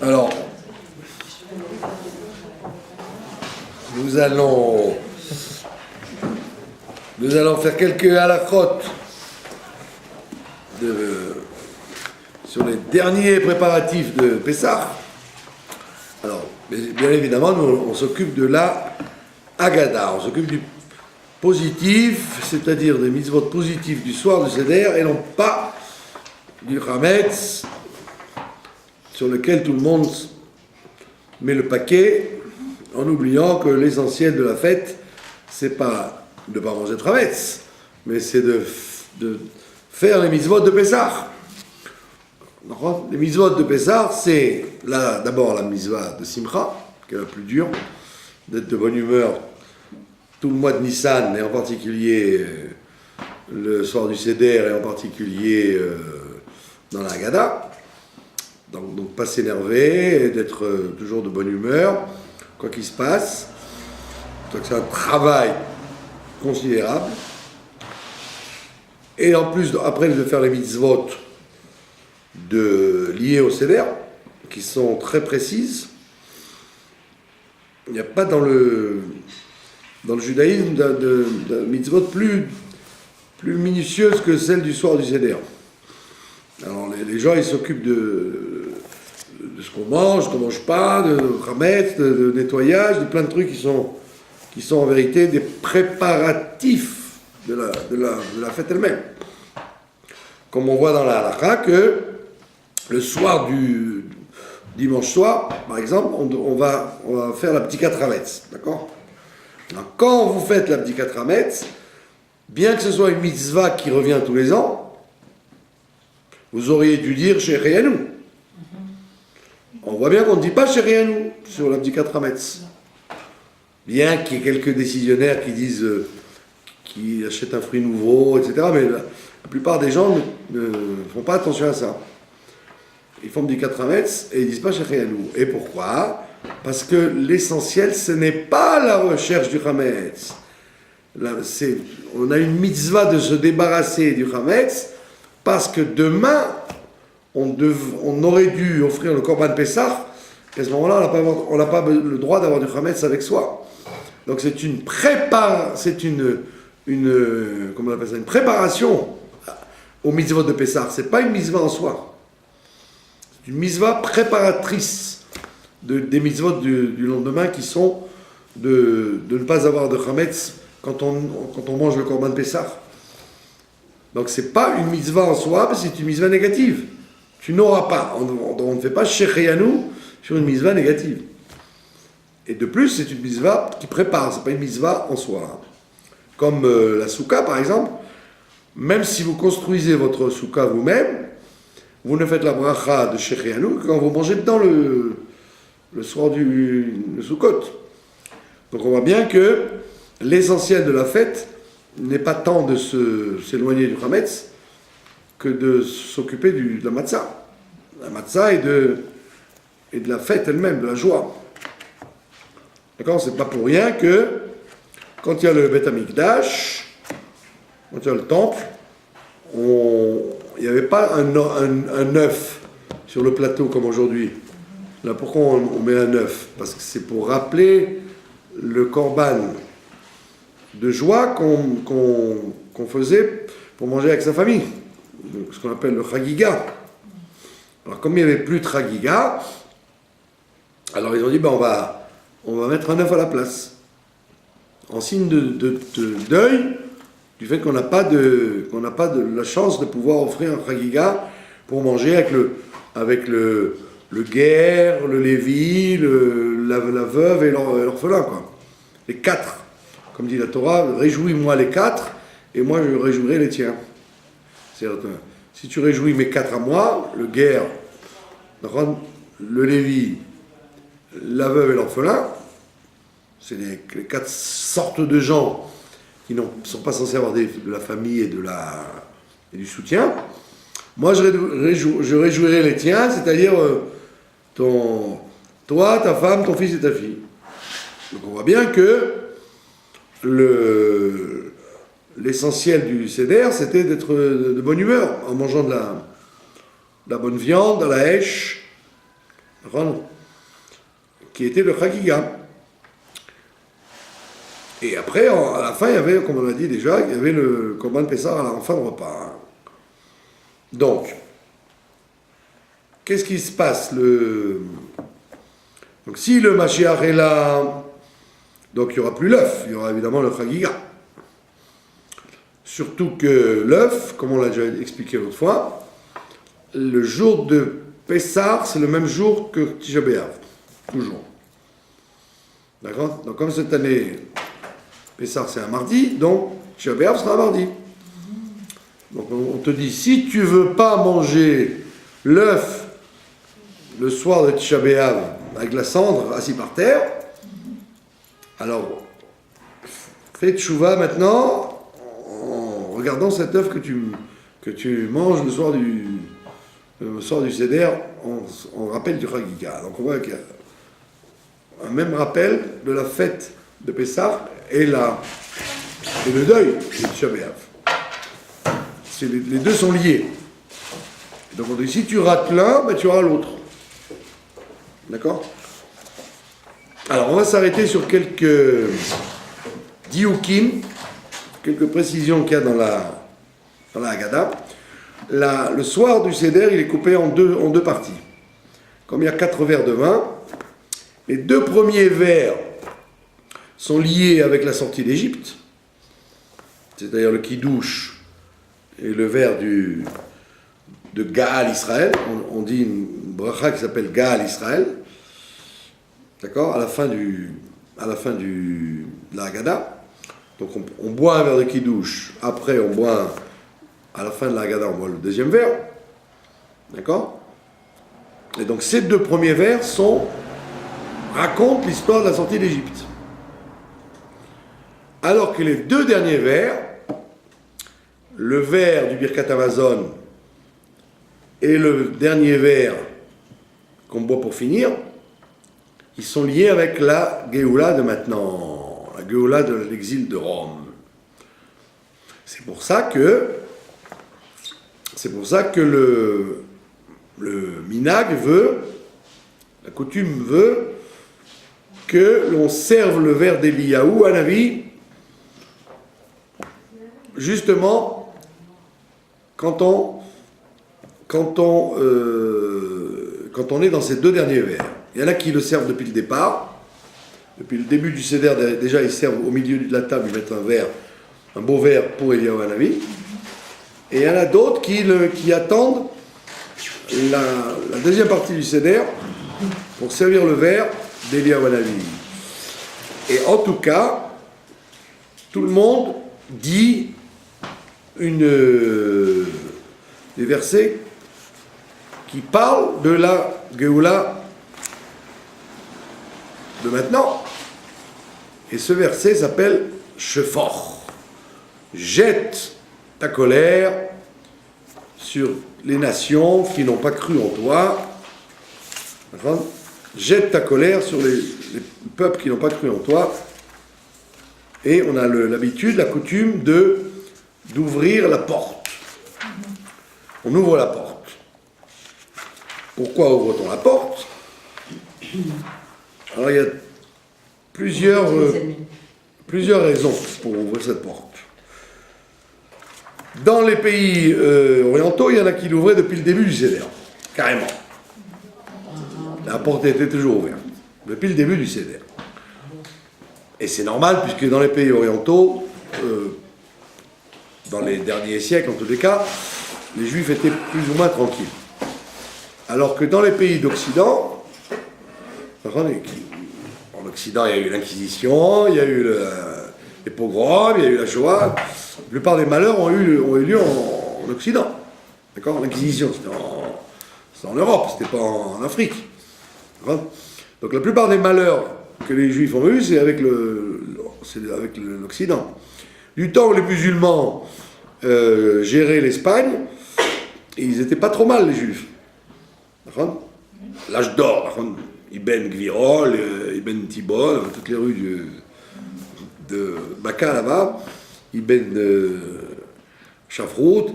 Alors, nous allons faire quelques halakhot sur les derniers préparatifs de Pessah. Alors, bien évidemment, nous, on s'occupe de la Haggadah, on s'occupe du positif, c'est-à-dire des mitzvot positifs du soir du Seder, et non pas du Hametz, sur lequel tout le monde met le paquet, en oubliant que l'essentiel de la fête, c'est pas de ne pas manger de Hametz, mais c'est de faire les mitzvot de Pessah. Les mitzvot de Pessah, c'est d'abord la mitzvah de Simcha, qui est la plus dure, d'être de bonne humeur tout le mois de Nissan, et en particulier le soir du Seder, et en particulier dans la Haggadah. Donc pas s'énerver, et d'être toujours de bonne humeur, quoi qu'il se passe. Donc c'est un travail considérable. Et en plus, après de faire les mitzvot liées au Seder, qui sont très précises, il n'y a pas dans le judaïsme de mitzvot plus minutieuses que celle du soir du Seder. Alors les gens, ils s'occupent de ce qu'on mange pas, de Hametz, de nettoyage, de plein de trucs qui sont en vérité des préparatifs de la fête elle-même. Comme on voit dans la halakha que le soir du dimanche soir, par exemple, on va faire la Bdikat Hametz, d'accord? Alors, quand vous faites la Bdikat Hametz, bien que ce soit une mitzvah qui revient tous les ans, vous auriez dû dire Shehecheyanu. On voit bien qu'on ne dit pas Shehecheyanu sur la Bdikat Hametz. Bien qu'il y ait quelques décisionnaires qui disent qui achètent un fruit nouveau, etc. Mais la plupart des gens ne font pas attention à ça. Ils font Bdikat Hametz et ils ne disent pas Shehecheyanu. Et pourquoi? Parce que l'essentiel, ce n'est pas la recherche du Hametz. On a une mitzvah de se débarrasser du Hametz parce que demain, on aurait dû offrir le Korban Pessah, et à ce moment-là, on n'a pas le droit d'avoir du Hametz avec soi. Donc c'est une préparation au mitzvot de Pessah. C'est pas une mitzvah en soi. C'est une mitzvah préparatrice des mitzvot du lendemain qui sont de ne pas avoir de Hametz quand on mange le Korban Pessah. Donc c'est pas une mitzvah en soi, mais c'est une mitzvah négative. Tu n'auras pas, on ne fait pas Shehecheyanu sur une mitzvah négative. Et de plus, c'est une mitzvah qui prépare, c'est pas une mitzvah en soi. Comme la soukha par exemple, même si vous construisez votre soukha vous-même, vous ne faites la bracha de Shehecheyanu que quand vous mangez dedans le soir du Sukkot. Donc on voit bien que l'essentiel de la fête n'est pas tant de s'éloigner du Hametz que de s'occuper de la matzah. La matzah et de la fête elle-même, de la joie. D'accord? C'est pas pour rien que quand il y a le Beth Amikdash, quand il y a le temple, il n'y avait pas un œuf sur le plateau comme aujourd'hui. Là, pourquoi on met un œuf? Parce que c'est pour rappeler le korban de joie qu'on faisait pour manger avec sa famille. Donc, ce qu'on appelle le chagiga. Alors, comme il n'y avait plus de chagiga, alors ils ont dit, on va mettre un œuf à la place. En signe de deuil du fait qu'on n'a pas de la chance de pouvoir offrir un chagiga pour manger avec le guerre, le lévi, la veuve et l'orphelin, quoi. Les quatre. Comme dit la Torah, réjouis-moi les quatre, et moi je réjouirai les tiens. C'est-à-dire, si tu réjouis mes quatre à moi, le guerre, le lévi, la veuve et l'orphelin, c'est les quatre sortes de gens qui ne sont pas censés avoir de la famille et du soutien. Moi je réjouirai les tiens, c'est-à-dire toi, ta femme, ton fils et ta fille. Donc on voit bien que l'essentiel du Seder, c'était d'être de bonne humeur, en mangeant de la bonne viande, de la hèche, qui était le Chagiga. Et après, à la fin, il y avait, comme on l'a dit déjà, il y avait le Korban Pessah à la fin de repas. Donc, qu'est-ce qui se passe Donc, si le Mashiach est là, donc il n'y aura plus l'œuf, il y aura évidemment le Chagiga. Surtout que l'œuf, comme on l'a déjà expliqué l'autre fois, le jour de Pessah, c'est le même jour que Tisha B'Av, toujours. D'accord? Donc, comme cette année, Pessah c'est un mardi, donc Tisha B'Av sera un mardi. Donc on te dit, si tu veux pas manger l'œuf le soir de Tisha B'Av avec la cendre assis par terre, alors fais tchouva maintenant en regardant cet œuf que tu manges le soir du Seder en rappel du Chagiga. Donc on voit qu'il y a un même rappel de la fête de Pessah et le deuil de Tisha B'Av. Les deux sont liés. Donc on dit, si tu rates l'un, ben, tu auras l'autre. D'accord? Alors on va s'arrêter sur quelques dioukim, quelques précisions qu'il y a dans la Haggadah. Le soir du Seder, il est coupé en deux parties. Comme il y a 4 verres de vin, les 2 premiers verres sont liés avec la sortie d'Égypte, c'est-à-dire le Kiddush et le verre de Gaal Israël. On dit une bracha qui s'appelle Gaal Israël, d'accord, à la fin de la Haggadah. Donc on boit un verre de Kiddush, après on boit, à la fin de la Haggadah, on boit le deuxième verre, d'accord. Et donc ces 2 premiers vers racontent l'histoire de la sortie d'Égypte. Alors que les 2 derniers vers, le vers du Birkat Hamazon et le dernier vers qu'on boit pour finir, ils sont liés avec la Géoula de maintenant, la Géoula de l'exil de Rome. C'est pour ça que le minag veut, la coutume veut, que l'on serve le verre d'Eliyahu à Navi, justement, quand on est dans ces 2 derniers vers. Il y en a qui le servent depuis le départ, depuis le début du Seder, déjà ils servent au milieu de la table, ils mettent un beau verre pour Eliyahu Hanavi, et il y en a d'autres qui attendent la deuxième partie du Seder pour servir le verre d'Eliyahu Hanavi. Et en tout cas, tout le monde dit des versets qui parlent de la Géoula de maintenant. Et ce verset s'appelle Shefor. Jette ta colère sur les nations qui n'ont pas cru en toi. Jette ta colère sur les peuples qui n'ont pas cru en toi. Et on a l'habitude, la coutume d'ouvrir la porte. On ouvre la porte. Pourquoi ouvre-t-on la porte? Alors il y a plusieurs raisons pour ouvrir cette porte. Dans les pays orientaux, il y en a qui l'ouvraient depuis le début du Seder, carrément. La porte était toujours ouverte, depuis le début du Seder. Et c'est normal, puisque dans les pays orientaux, dans les derniers siècles en tous les cas, les Juifs étaient plus ou moins tranquilles. Alors que dans les pays d'Occident, en Occident il y a eu l'Inquisition, il y a eu les pogroms, il y a eu la Shoah, la plupart des malheurs ont eu lieu en Occident. D'accord? L'Inquisition, c'était en Europe, c'était pas en Afrique. D'accord? Donc la plupart des malheurs que les Juifs ont eu, c'est avec l'Occident. Du temps où les musulmans géraient l'Espagne, ils n'étaient pas trop mal, les Juifs. D'accord? L'âge d'or, Ibn Gvirol, Ibn Tibol, toutes les rues de Baka là-bas, Ibn Shafrout,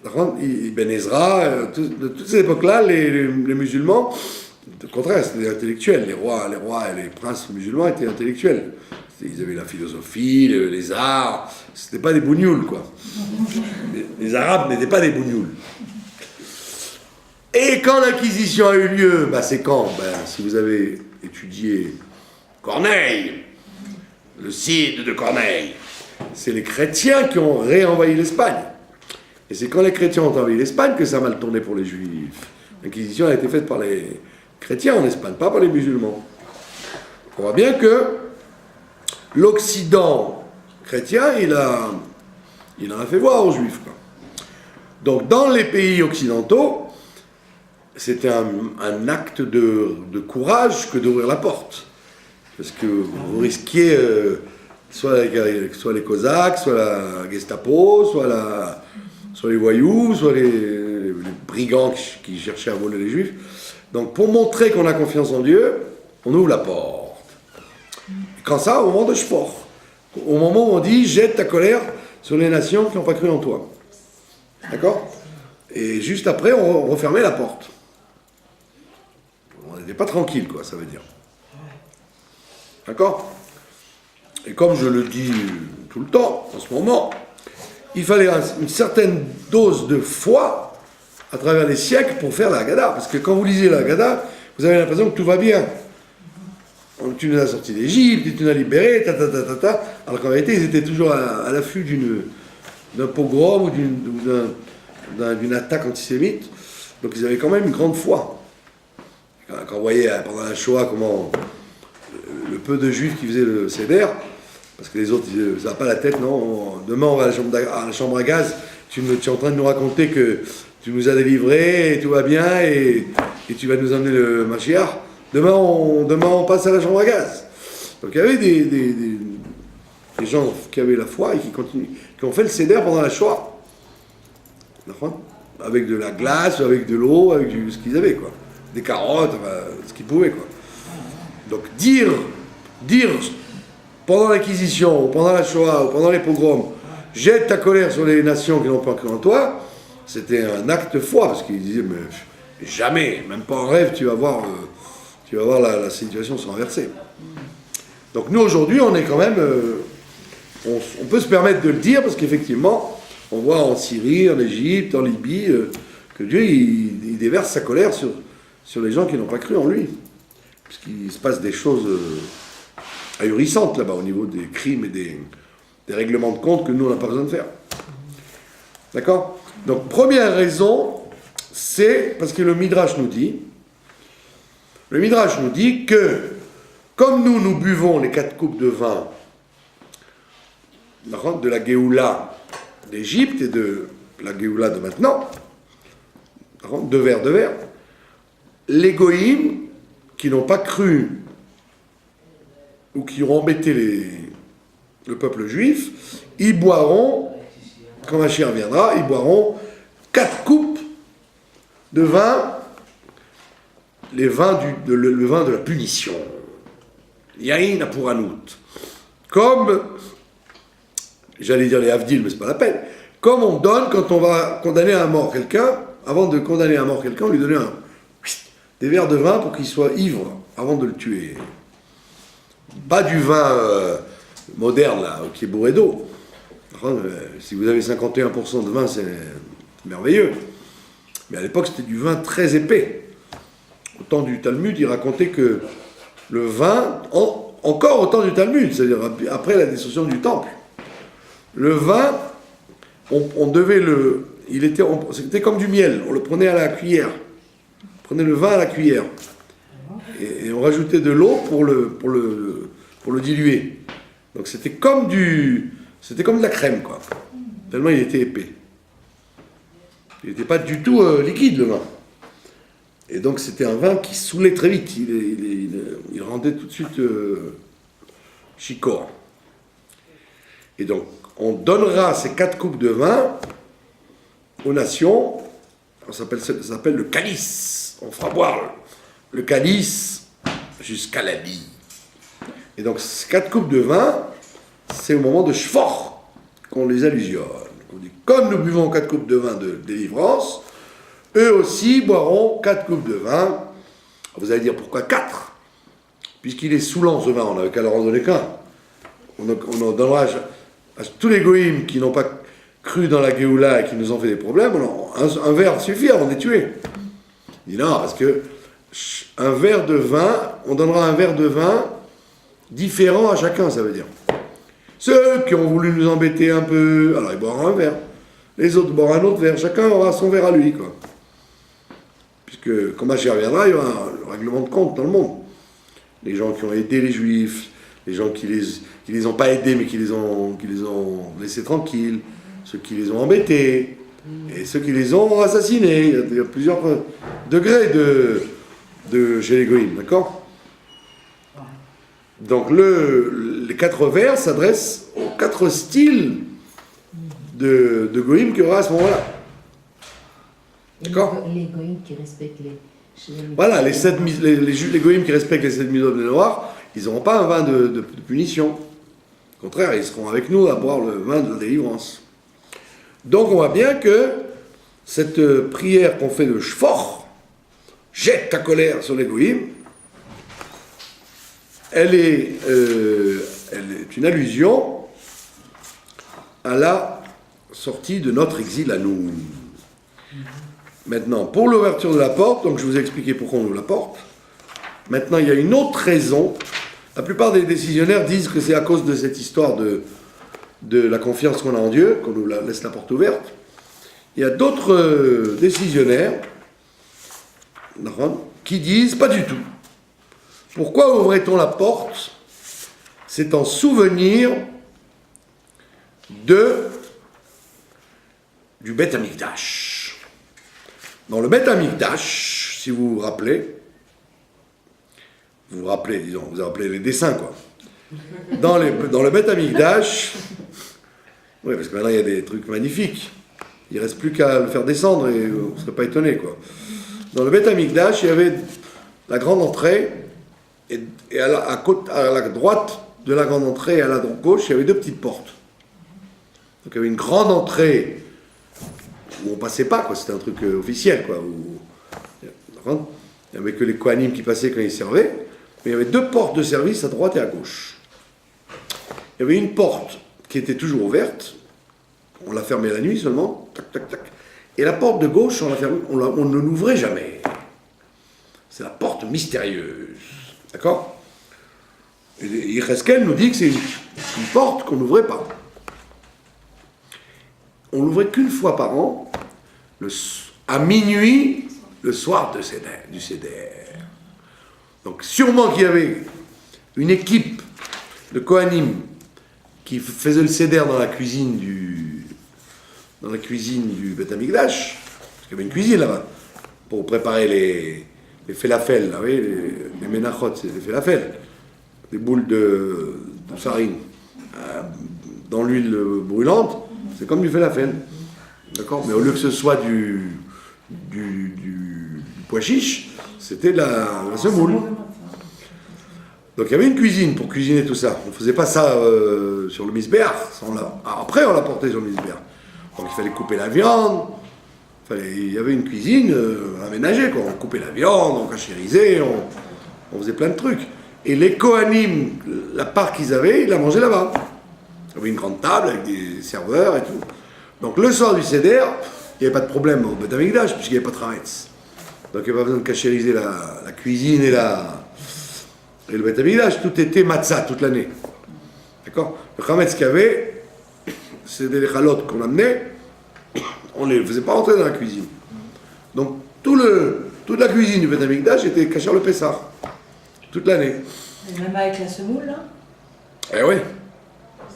Ibn Ezra, de toutes ces époques-là, les musulmans, Au contraire, c'était des intellectuels. Les rois et les princes musulmans étaient intellectuels. Ils avaient la philosophie, les arts. C'était pas des bougnoules, quoi. Les Arabes n'étaient pas des bougnoules. Et quand l'Inquisition a eu lieu, c'est quand si vous avez étudié Corneille, le Cid de Corneille, c'est les chrétiens qui ont réenvahi l'Espagne. Et c'est quand les chrétiens ont envahi l'Espagne que ça a mal tourné pour les juifs. L'Inquisition a été faite par les chrétiens en Espagne, pas par les musulmans. On voit bien que l'Occident chrétien, il en a fait voir aux juifs, quoi. Donc dans les pays occidentaux, c'était un acte de courage que d'ouvrir la porte. Parce que vous risquiez soit les Cosaques, soit la Gestapo, soit les voyous, soit les brigands qui cherchaient à voler les juifs. Donc pour montrer qu'on a confiance en Dieu, on ouvre la porte. Et quand ça, au moment de Shfor, au moment où on dit « jette ta colère sur les nations qui n'ont pas cru en toi ». D'accord ? Et juste après, on refermait la porte. On n'était pas tranquille, quoi, ça veut dire. D'accord ? Et comme je le dis tout le temps, en ce moment, il fallait une certaine dose de foi à travers les siècles pour faire la Haggadah. Parce que quand vous lisez la Haggadah, vous avez l'impression que tout va bien. Tu nous as sortis d'Égypte, tu nous as libérés, alors qu'en réalité, ils étaient toujours à l'affût d'un pogrom ou d'une attaque antisémite. Donc ils avaient quand même une grande foi. Quand on voyait pendant la Shoah comment le peu de juifs qui faisaient le Seder, parce que les autres disaient, ça n'a pas la tête, non, demain on va à la chambre à gaz, tu es en train de nous raconter que tu nous as délivrés et tout va bien et tu vas nous emmener le Mashiach. Demain on passe à la chambre à gaz. Donc il y avait des gens qui avaient la foi et qui ont fait le Seder pendant la Shoah. Avec de la glace, avec de l'eau, avec ce qu'ils avaient, quoi. Des carottes, ce qu'ils pouvaient, quoi. Donc dire pendant l'Inquisition, ou pendant la Shoah, ou pendant les pogroms, jette ta colère sur les nations qui n'ont pas cru en toi, c'était un acte de foi, parce qu'ils disaient, mais jamais, même pas en rêve, tu vas voir la situation se renverser. Donc nous, aujourd'hui, on est quand même... on peut se permettre de le dire, parce qu'effectivement, on voit en Syrie, en Égypte, en Libye, que Dieu, il déverse sa colère sur les gens qui n'ont pas cru en lui. Parce qu'il se passe des choses ahurissantes là-bas, au niveau des crimes et des règlements de compte que nous, on n'a pas besoin de faire. D'accord ? Donc, première raison, c'est parce que le Midrash nous dit que, comme nous buvons les 4 coupes de vin de la Géoula d'Égypte et de la Géoula de maintenant, 2 verres, les goïms qui n'ont pas cru ou qui ont embêté le peuple juif, ils boiront, quand Mashiach viendra, ils boiront 4 coupes de vin, le vin de la punition. Yain Apuranout. Comme, j'allais dire les Havdil, mais c'est pas la peine, comme on donne quand on va condamner à mort quelqu'un, avant de condamner à mort quelqu'un, on lui donne des verres de vin pour qu'il soit ivre avant de le tuer. Pas du vin moderne, là, qui est bourré d'eau. Si vous avez 51% de vin, c'est merveilleux. Mais à l'époque, c'était du vin très épais. Au temps du Talmud, il racontait que le vin, encore au temps du Talmud, c'est-à-dire après la destruction du temple, le vin, on devait c'était comme du miel, on le prenait à la cuillère. On prenait le vin à la cuillère. Et on rajoutait de l'eau pour le diluer. Donc c'était comme de la crème, quoi. Tellement il était épais. Il n'était pas du tout liquide, le vin. Et donc c'était un vin qui saoulait très vite. Il rendait tout de suite chicorre. Et donc on donnera ces 4 coupes de vin aux nations. Ça s'appelle le calice. On fera boire le calice jusqu'à la vie. Et donc, ces 4 coupes de vin, c'est au moment de Shfor qu'on les allusionne. On dit, comme nous buvons 4 coupes de vin de délivrance, eux aussi boiront 4 coupes de vin Vous allez dire pourquoi 4? Puisqu'il est saoulant ce vin, on n'avait qu'à leur en donner qu'un. On en donnera à tous les goïms qui n'ont pas cru dans la Géoula et qui nous ont fait des problèmes, un verre suffit avant de les tuer. Il dit non, parce que un verre de vin, on donnera un verre de vin différent à chacun, ça veut dire. Ceux qui ont voulu nous embêter un peu, alors ils boiront un verre. Les autres boiront un autre verre. Chacun aura son verre à lui, quoi. Puisque, quand Mashiach reviendra, il y aura un règlement de compte dans le monde. Les gens qui ont aidé les Juifs, les gens qui les ont pas aidés, mais qui les ont laissés tranquilles, ceux qui les ont embêtés, et ceux qui les ont assassinés. Il y a plusieurs degrés de chez les Goïms, d'accord? Donc les 4 vers s'adressent aux 4 styles de Goïm qu'il y aura à ce moment-là. D'accord? Les Goïm qui respectent les... Voilà, les Goïm qui respectent les 7 mitzvot de Noir, ils n'auront pas un vin de punition. Au contraire, ils seront avec nous à boire le vin de la délivrance. Donc on voit bien que cette prière qu'on fait de Shfor, jette ta colère sur les Goïm, elle est une allusion à la sortie de notre exil à nous. Maintenant, pour l'ouverture de la porte, donc je vous ai expliqué pourquoi on ouvre la porte. Maintenant, il y a une autre raison. La plupart des décisionnaires disent que c'est à cause de cette histoire de la confiance qu'on a en Dieu, qu'on nous laisse la porte ouverte. Il y a d'autres décisionnaires qui disent pas du tout. Pourquoi ouvrait-on la porte? C'est en souvenir du Beth Amikdash. Dans le Beth Amikdash, si vous vous rappelez, vous vous rappelez les dessins, quoi. Dans le Beth Amikdash, oui, parce que maintenant il y a des trucs magnifiques. Il ne reste plus qu'à le faire descendre et on ne serait pas étonné, quoi. Dans le Beth Amikdash, il y avait la grande entrée, et à la droite de la grande entrée et à la gauche, il y avait 2 petites portes. Donc il y avait une grande entrée où on passait pas, quoi. C'était un truc officiel, quoi. Il n'y avait que les Kohanim qui passaient quand ils servaient, mais il y avait 2 portes de service à droite et à gauche. Il y avait une porte qui était toujours ouverte, on la fermait la nuit seulement, tac, tac, tac. Et la porte de gauche, on ne l'ouvrait jamais. C'est la porte mystérieuse. D'accord? Et Yecheskel nous dit que c'est une porte qu'on n'ouvrait pas. On l'ouvrait qu'une fois par an, à minuit, le soir du Seder. Donc sûrement qu'il y avait une équipe de Kohanim qui faisait le Seder dans la cuisine du Beth Amikdash, parce qu'il y avait une cuisine là-bas, pour préparer les falafels, là, oui, les menachot, c'est les falafels, des boules de farine dans l'huile brûlante, c'est comme du falafel, d'accord? Mais au lieu que ce soit du pois chiche, c'était de la semoule. Donc il y avait une cuisine pour cuisiner tout ça. On ne faisait pas ça sur le misbéach. Après, on l'a porté sur le misbéach. Donc il fallait couper la viande. Il y avait une cuisine aménagée, quoi. On coupait la viande, on cachérisait, on faisait plein de trucs. Et les Kohanim, la part qu'ils avaient, ils la mangeaient là-bas. Il y avait une grande table avec des serveurs et tout. Donc le soir du Seder, il n'y avait pas de problème au Beth Amikdash, puisqu'il n'y avait pas de Hametz. Donc il n'y avait pas besoin de cachériser la cuisine et le Beth Amikdash. Tout était matzah toute l'année. D'accord? Le Hametz qu'il y avait, c'était les chalotes qu'on amenait. On ne les faisait pas rentrer dans la cuisine. Donc, toute la cuisine du Beth Amikdash était cachée le Pessah. Toute l'année. Et même avec la semoule, là? Eh oui.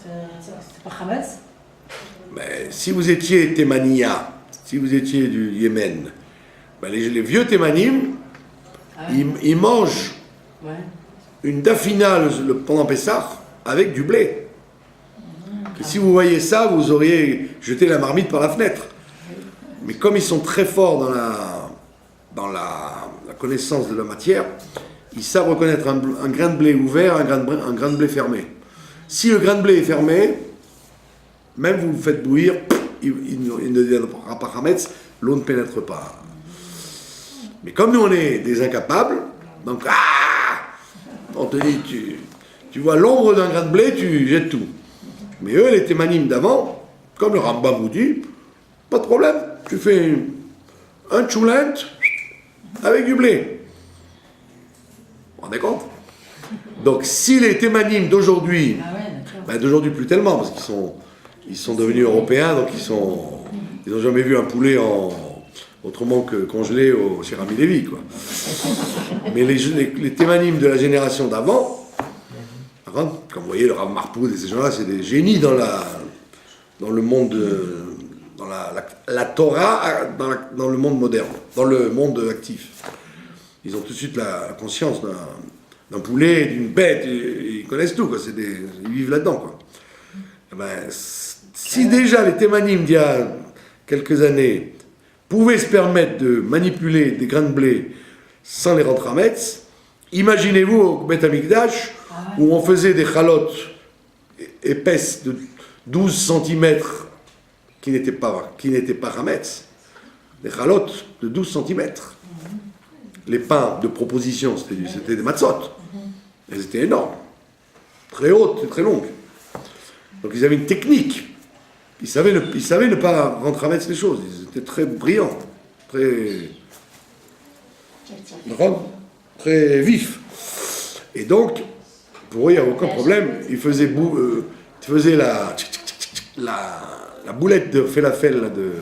C'est pas Hametz? Mais si vous étiez Thémania, si vous étiez du Yémen, ben les vieux Thémanim, ils mangent une dafina pendant Pessah avec du blé. Et si vous voyez ça, vous auriez jeté la marmite par la fenêtre. Mais comme ils sont très forts dans la connaissance de la matière, ils savent reconnaître un grain de blé ouvert, un grain de blé fermé. Si le grain de blé est fermé, même vous le faites bouillir, il ne deviendra pas Hametz, l'eau ne pénètre pas. Mais comme nous on est des incapables, Donc, on te dit, tu vois l'ombre d'un grain de blé, tu jettes tout. Mais eux, les témanim d'avant, comme le Rambam vous dit, pas de problème, tu fais un tchoulent avec du blé. Vous vous rendez compte? Donc, si les témanim d'aujourd'hui, Ah ouais, d'accord. ben, d'aujourd'hui plus tellement, parce qu'ils sont devenus européens, donc ils n'ont jamais vu un poulet autrement que congelé chez Rami Lévy, quoi. Mais les témanim de la génération d'avant, comme vous voyez, le Rav Marpoud et ces gens-là, c'est des génies dans le monde, dans la Torah, dans le monde moderne, dans le monde actif. Ils ont tout de suite la conscience d'un poulet, d'une bête, ils connaissent tout, quoi. Ils vivent là-dedans, quoi. Eh ben, si déjà les témanim d'il y a quelques années pouvaient se permettre de manipuler des grains de blé sans les rendre à Metz, imaginez-vous au Beth Amikdash, où on faisait des chalotes épaisses de 12 cm qui n'étaient pas Hametz, des chalotes de 12 cm. Les pains de proposition, c'était des matzot. Elles étaient énormes, très hautes et très longues. Donc ils avaient une technique. Ils savaient ne pas rendre Hametz les choses. Ils étaient très brillants, très vifs. Et donc, pour eux, il n'y a aucun problème. Ils faisaient, la boulette de falafel de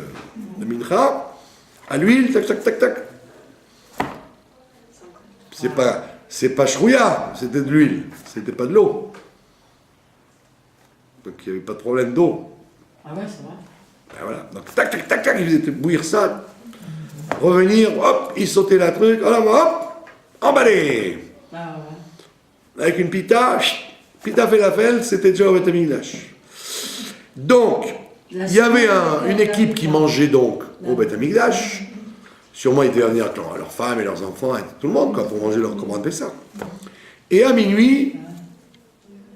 mincha à l'huile, tac, tac, tac, tac. C'est pas chrouilla, c'était de l'huile, c'était pas de l'eau. Donc il n'y avait pas de problème d'eau. Ah ouais, c'est vrai. Ben voilà. Donc tac, tac, tac, tac, ils faisaient bouillir ça, revenir, hop, ils sautaient la truc, hop, emballé. Ah ouais. Avec une pita falafel, c'était déjà au Beth Amikdash. Donc, il y avait une équipe qui mangeait donc au Beth Amikdash. Sûrement, ils devaient venir avec leurs femmes et leurs enfants, et tout le monde, quoi, pour manger leur commande Pessah. Et à minuit,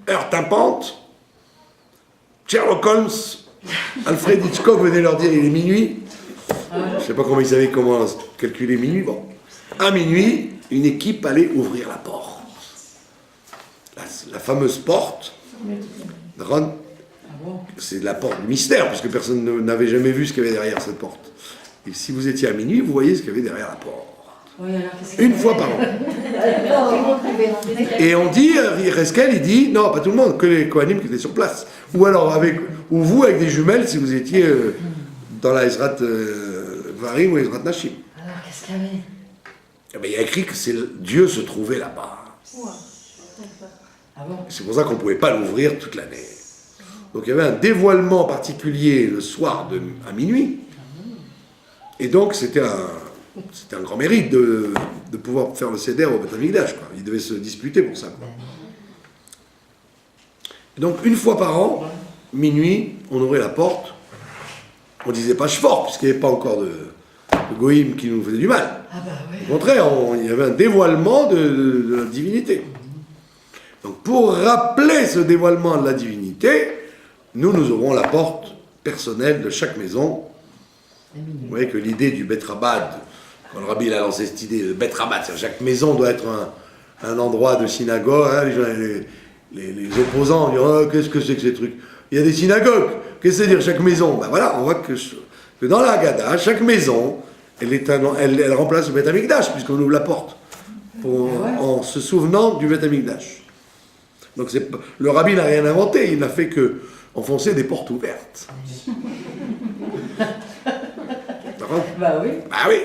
heure tapante, Sherlock Holmes, Alfred Hitchcock venait leur dire il est minuit. Je ne sais pas comment ils savaient comment calculer minuit. Bon, à minuit, une équipe allait ouvrir la porte. La fameuse porte. C'est la porte du mystère, parce que personne n'avait jamais vu ce qu'il y avait derrière cette porte. Et si vous étiez à minuit, vous voyez ce qu'il y avait derrière la porte. Oui, alors, Une fois par an. Et on dit, Reskel, il dit, non, pas tout le monde, que les Kohanim qui étaient sur place. Ou alors, ou vous, avec des jumelles, si vous étiez dans la Ezrat Varim ou Ezrat Nashim. Alors, qu'est-ce qu'il y avait? Eh bien, il y a écrit que Dieu se trouvait là-bas. Ah bon? C'est pour ça qu'on ne pouvait pas l'ouvrir toute l'année. Donc il y avait un dévoilement particulier le soir à minuit. Et donc c'était un grand mérite de pouvoir faire le Seder au Beth Amikdash. Ils devaient se disputer pour ça, quoi. Et donc une fois par an, minuit, on ouvrait la porte. On ne disait pas Shfor, puisqu'il n'y avait pas encore de Goïm qui nous faisait du mal. Ah bah oui. Au contraire, il y avait un dévoilement de la divinité. Donc pour rappeler ce dévoilement de la divinité, nous ouvrons la porte personnelle de chaque maison. Vous voyez que l'idée du Bet Rabad, quand le rabbi a lancé cette idée de Bet Rabad, c'est-à-dire chaque maison doit être un endroit de synagogue. Hein, les opposants disent oh, qu'est-ce que c'est que ces trucs? Il y a des synagogues. Qu'est-ce que c'est dire chaque maison? Ben voilà, on voit que dans la Haggadah, chaque maison, elle remplace le Bet Amikdash, puisqu'on ouvre la porte en se souvenant du Bet Amikdash. Donc le rabbi n'a rien inventé, il n'a fait que enfoncer des portes ouvertes. Bah oui. Bah oui,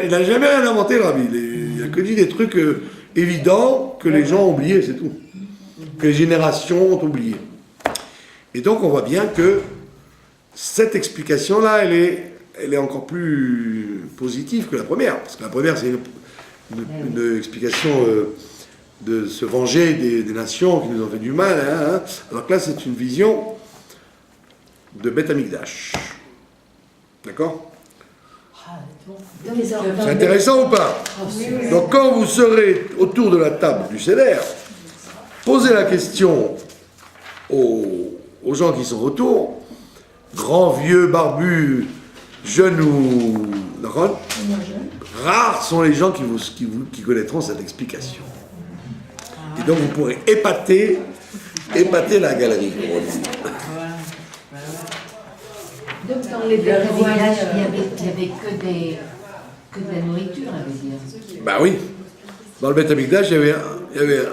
il n'a jamais rien inventé, le rabbi. Il n'a que dit des trucs évidents que les gens ont oubliés, c'est tout. Que les générations ont oublié. Et donc on voit bien que cette explication-là, elle est encore plus positive que la première. Parce que la première, c'est une explication de se venger des nations qui nous ont fait du mal. Hein. Alors que là, c'est une vision de Beth Amikdash. D'accord? C'est intéressant ou pas? Donc quand vous serez autour de la table du Seder, posez la question aux gens qui sont autour, grands, vieux, barbus, jeunes ou... rares sont les gens qui connaîtront cette explication. Et donc vous pourrez épater la galerie. Donc dans les Beth Amikdash, il n'y avait que de la nourriture, à veut dire. Bah oui. Dans le Beth Amikdash, il y avait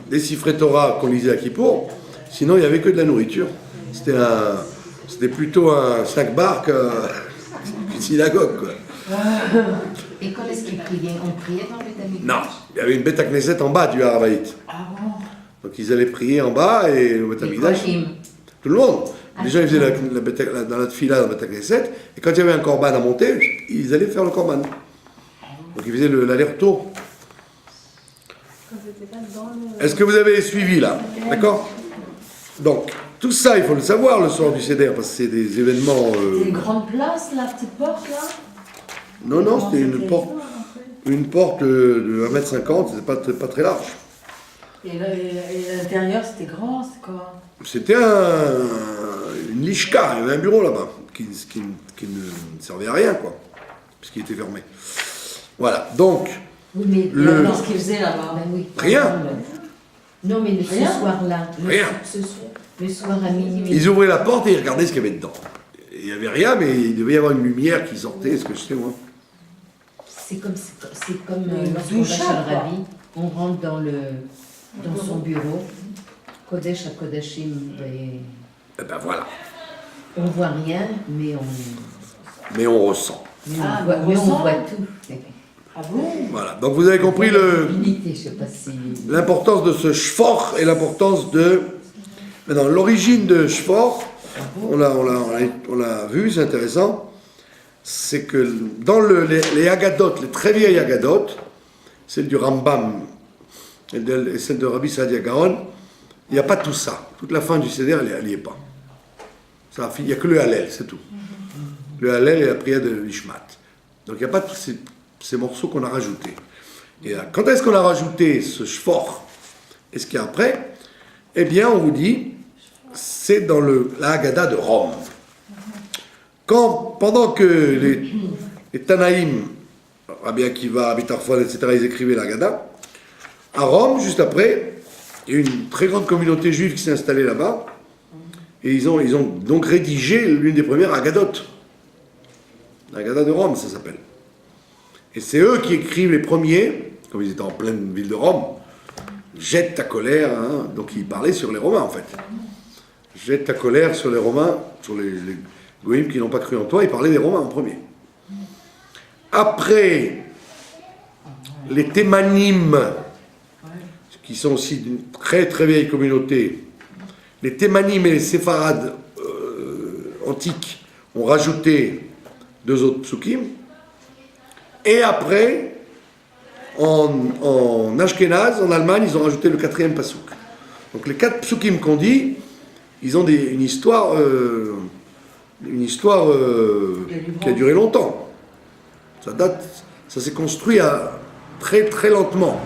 des siffrés Torah qu'on lisait à Kippour. Sinon, il n'y avait que de la nourriture. C'était plutôt un 5 bar qu'une synagogue, quoi. Et quand est-ce qu'ils priaient? On priait dans le Beth Amikdash? Non, il y avait une Beth Knesset en bas du Haravaït. Ah bon? Donc ils allaient prier en bas et le Beth Amikdash, tout le monde. Les gens ils faisaient dans la tefila dans le Beth Knesset et quand il y avait un korban à monter, ils allaient faire le korban. Donc ils faisaient l'aller-retour. Est-ce que vous avez suivi là? D'accord? Donc, tout ça, il faut le savoir le soir du Seder, parce que c'est des événements... C'était une grande place, la petite porte là? Non, c'était une porte de 1m50, c'était pas très large. Et l'intérieur, c'était grand, c'est quoi? C'était une lishka, il y avait un bureau là-bas, qui ne servait à rien, quoi, puisqu'il était fermé. Voilà, donc... Oui, mais qu'est-ce qu'ils faisaient là-bas? Ben oui. Rien. Non, mais ce soir-là. Rien. Le soir à minuit. Ils ouvraient la porte et ils regardaient ce qu'il y avait dedans. Il n'y avait rien, mais il devait y avoir une lumière qui sortait, ce que je sais, moi. C'est comme lorsqu'on va chez le rabbi, on rentre dans son bureau, Kodesh à Kodashim, et Eh ben voilà. on voit rien, mais Mais on ressent. on voit tout. Ah bon? Voilà, donc vous avez compris Unité, je sais pas si... l'importance de ce shfor et l'importance de... Maintenant, l'origine de shfor, on l'a vu, c'est intéressant, c'est que dans les Haggadot, les très vieilles Haggadot, celle du Rambam et celle de Rabbi Saadia Gaon, il n'y a pas tout ça. Toute la fin du Seder, elle n'y est pas. Il n'y a que le Hallel, c'est tout. Le Hallel et la prière de l'Ishmat. Donc il n'y a pas tous ces morceaux qu'on a rajoutés. Et là, quand est-ce qu'on a rajouté ce shfor et ce qu'il y a après? Eh bien, on vous dit, c'est dans la Haggadah de Rome. Pendant que les Tanaïm, Rabbi Akiva, Rabbi Tarfon, etc., ils écrivaient la Haggadah, à Rome, juste après, il y a une très grande communauté juive qui s'est installée là-bas, et ils ont donc rédigé l'une des premières Haggadot. La Haggadah de Rome, ça s'appelle. Et c'est eux qui écrivent les premiers, comme ils étaient en pleine ville de Rome, jette ta colère, hein, donc ils parlaient sur les Romains en fait. Jette ta colère sur les Romains, sur les Goïms qui n'ont pas cru en toi, ils parlaient des Romains en premier. Après, les Thémanim, qui sont aussi d'une très très vieille communauté, les Thémanim et les Séfarades antiques ont rajouté 2 autres psukim. Et après, en Ashkenaz, en Allemagne, ils ont rajouté le 4e pasouk. Donc les 4 psukim qu'on dit, ils ont une histoire qui a duré longtemps. Ça s'est construit très très lentement.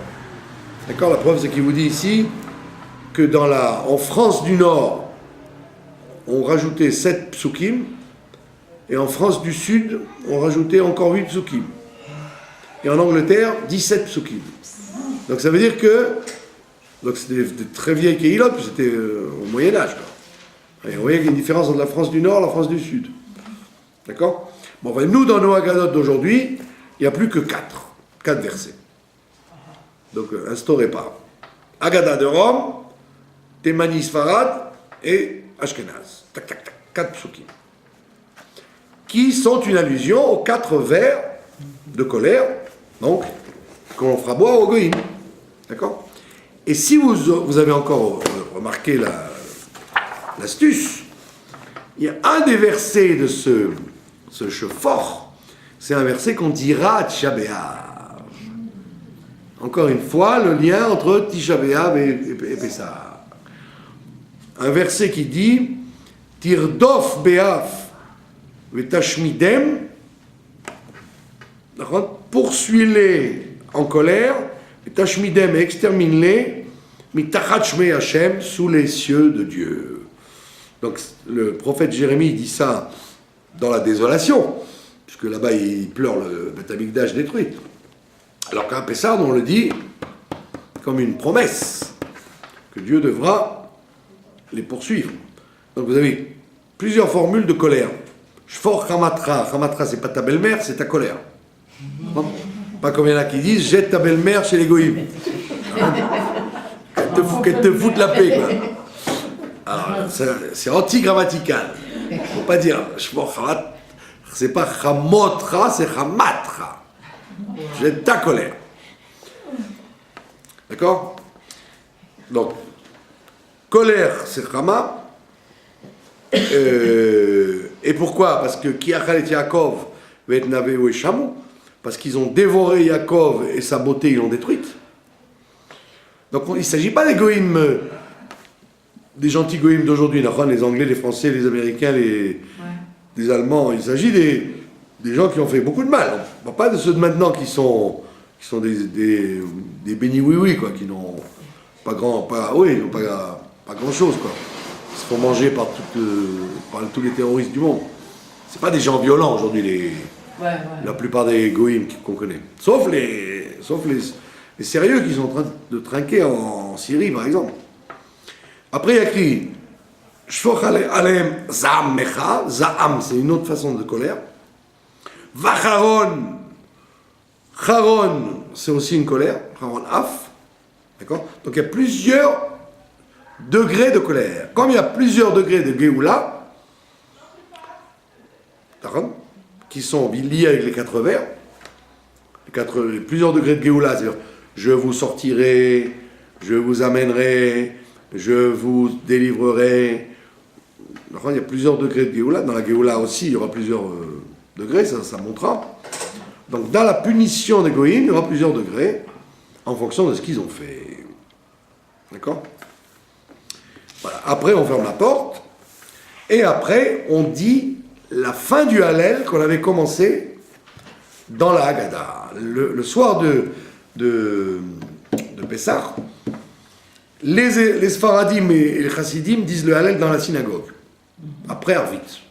D'accord, la preuve c'est qu'il vous dit ici que en France du Nord, on rajoutait 7 psukim, et en France du Sud, on rajoutait encore 8 psukim. Et en Angleterre, 17 psukim. Donc ça veut dire que c'était de très vieilles Kehilot, puis c'était au Moyen-Âge. Et vous voyez qu'il y a une différence entre la France du Nord et la France du Sud. D'accord? Bon, enfin, nous, dans nos Haggadot d'aujourd'hui, il n'y a plus que 4 versets. Donc, instaurez pas. Haggadah de Rome, Thémani Sfarad et Ashkenaz. Tac, tac, tac. 4 psukim. Qui sont une allusion aux 4 vers de colère, donc, qu'on fera boire au Goïm. D'accord? Et si vous avez encore remarqué l'astuce, il y a un des versets de ce shofar, c'est un verset qu'on dira Tisha B'Av. Encore une fois, le lien entre Tisha B'Av et Pessah. Un verset qui dit Tirdof B'Av V'tashmidem, poursuis-les en colère, V'tashmidem, extermine-les, mitachat shmei Hashem, sous les cieux de Dieu. Donc le prophète Jérémie dit ça dans la désolation, puisque là-bas, ils pleurent le Beth Amikdash détruit. Alors qu'à Pessah, on le dit comme une promesse, que Dieu devra les poursuivre. Donc vous avez plusieurs formules de colère. Shfor Hamatra. Hamatra, c'est pas ta belle-mère, c'est ta colère. Non, pas comme il y en a qui disent jette ta belle-mère chez les goïms. Qu'elle te foute la paix, quoi. Alors, c'est anti-grammatical. Il ne faut pas dire Shfor Hamatra. C'est pas Hamotra, c'est Hamatra. Jette ta colère. D'accord? Donc, colère, c'est Hama. Et pourquoi? Parce que Ki achalet Yaakov ve'et naveu et Shamu, parce qu'ils ont dévoré Yaakov et sa beauté, ils l'ont détruite. Donc il ne s'agit pas des goïms, des gentils goïms d'aujourd'hui, les Anglais, les Français, les Américains, les Allemands. Il s'agit des gens qui ont fait beaucoup de mal. On ne parle pas de ceux de maintenant qui sont des bénis oui-oui, quoi, qui n'ont pas grand-chose, quoi. Ils se font manger par tous les terroristes du monde. C'est pas des gens violents aujourd'hui, la plupart des goïms qu'on connaît. Sauf les sérieux qui sont en train de trinquer en Syrie, par exemple. Après, il y a écrit Shfoch aleim za'am mecha. Za'am, c'est une autre façon de colère. Vacharon. Charon, c'est aussi une colère. Charon af. D'accord? Donc il y a plusieurs degrés de colère. Comme il y a plusieurs degrés de Géoula, qui sont liés avec les 4 vers, plusieurs degrés de Géoula, c'est-à-dire je vous sortirai, je vous amènerai, je vous délivrerai. Il y a plusieurs degrés de Géoula. Dans la Géoula aussi, il y aura plusieurs degrés, ça montera. Donc dans la punition des Goïms, il y aura plusieurs degrés en fonction de ce qu'ils ont fait. D'accord? Voilà. Après, on ferme la porte. Et après, on dit la fin du Hallel qu'on avait commencé dans la Haggadah. Le soir de Pessah, les Sfaradim et les Chassidim disent le Hallel dans la synagogue. Après Arvit.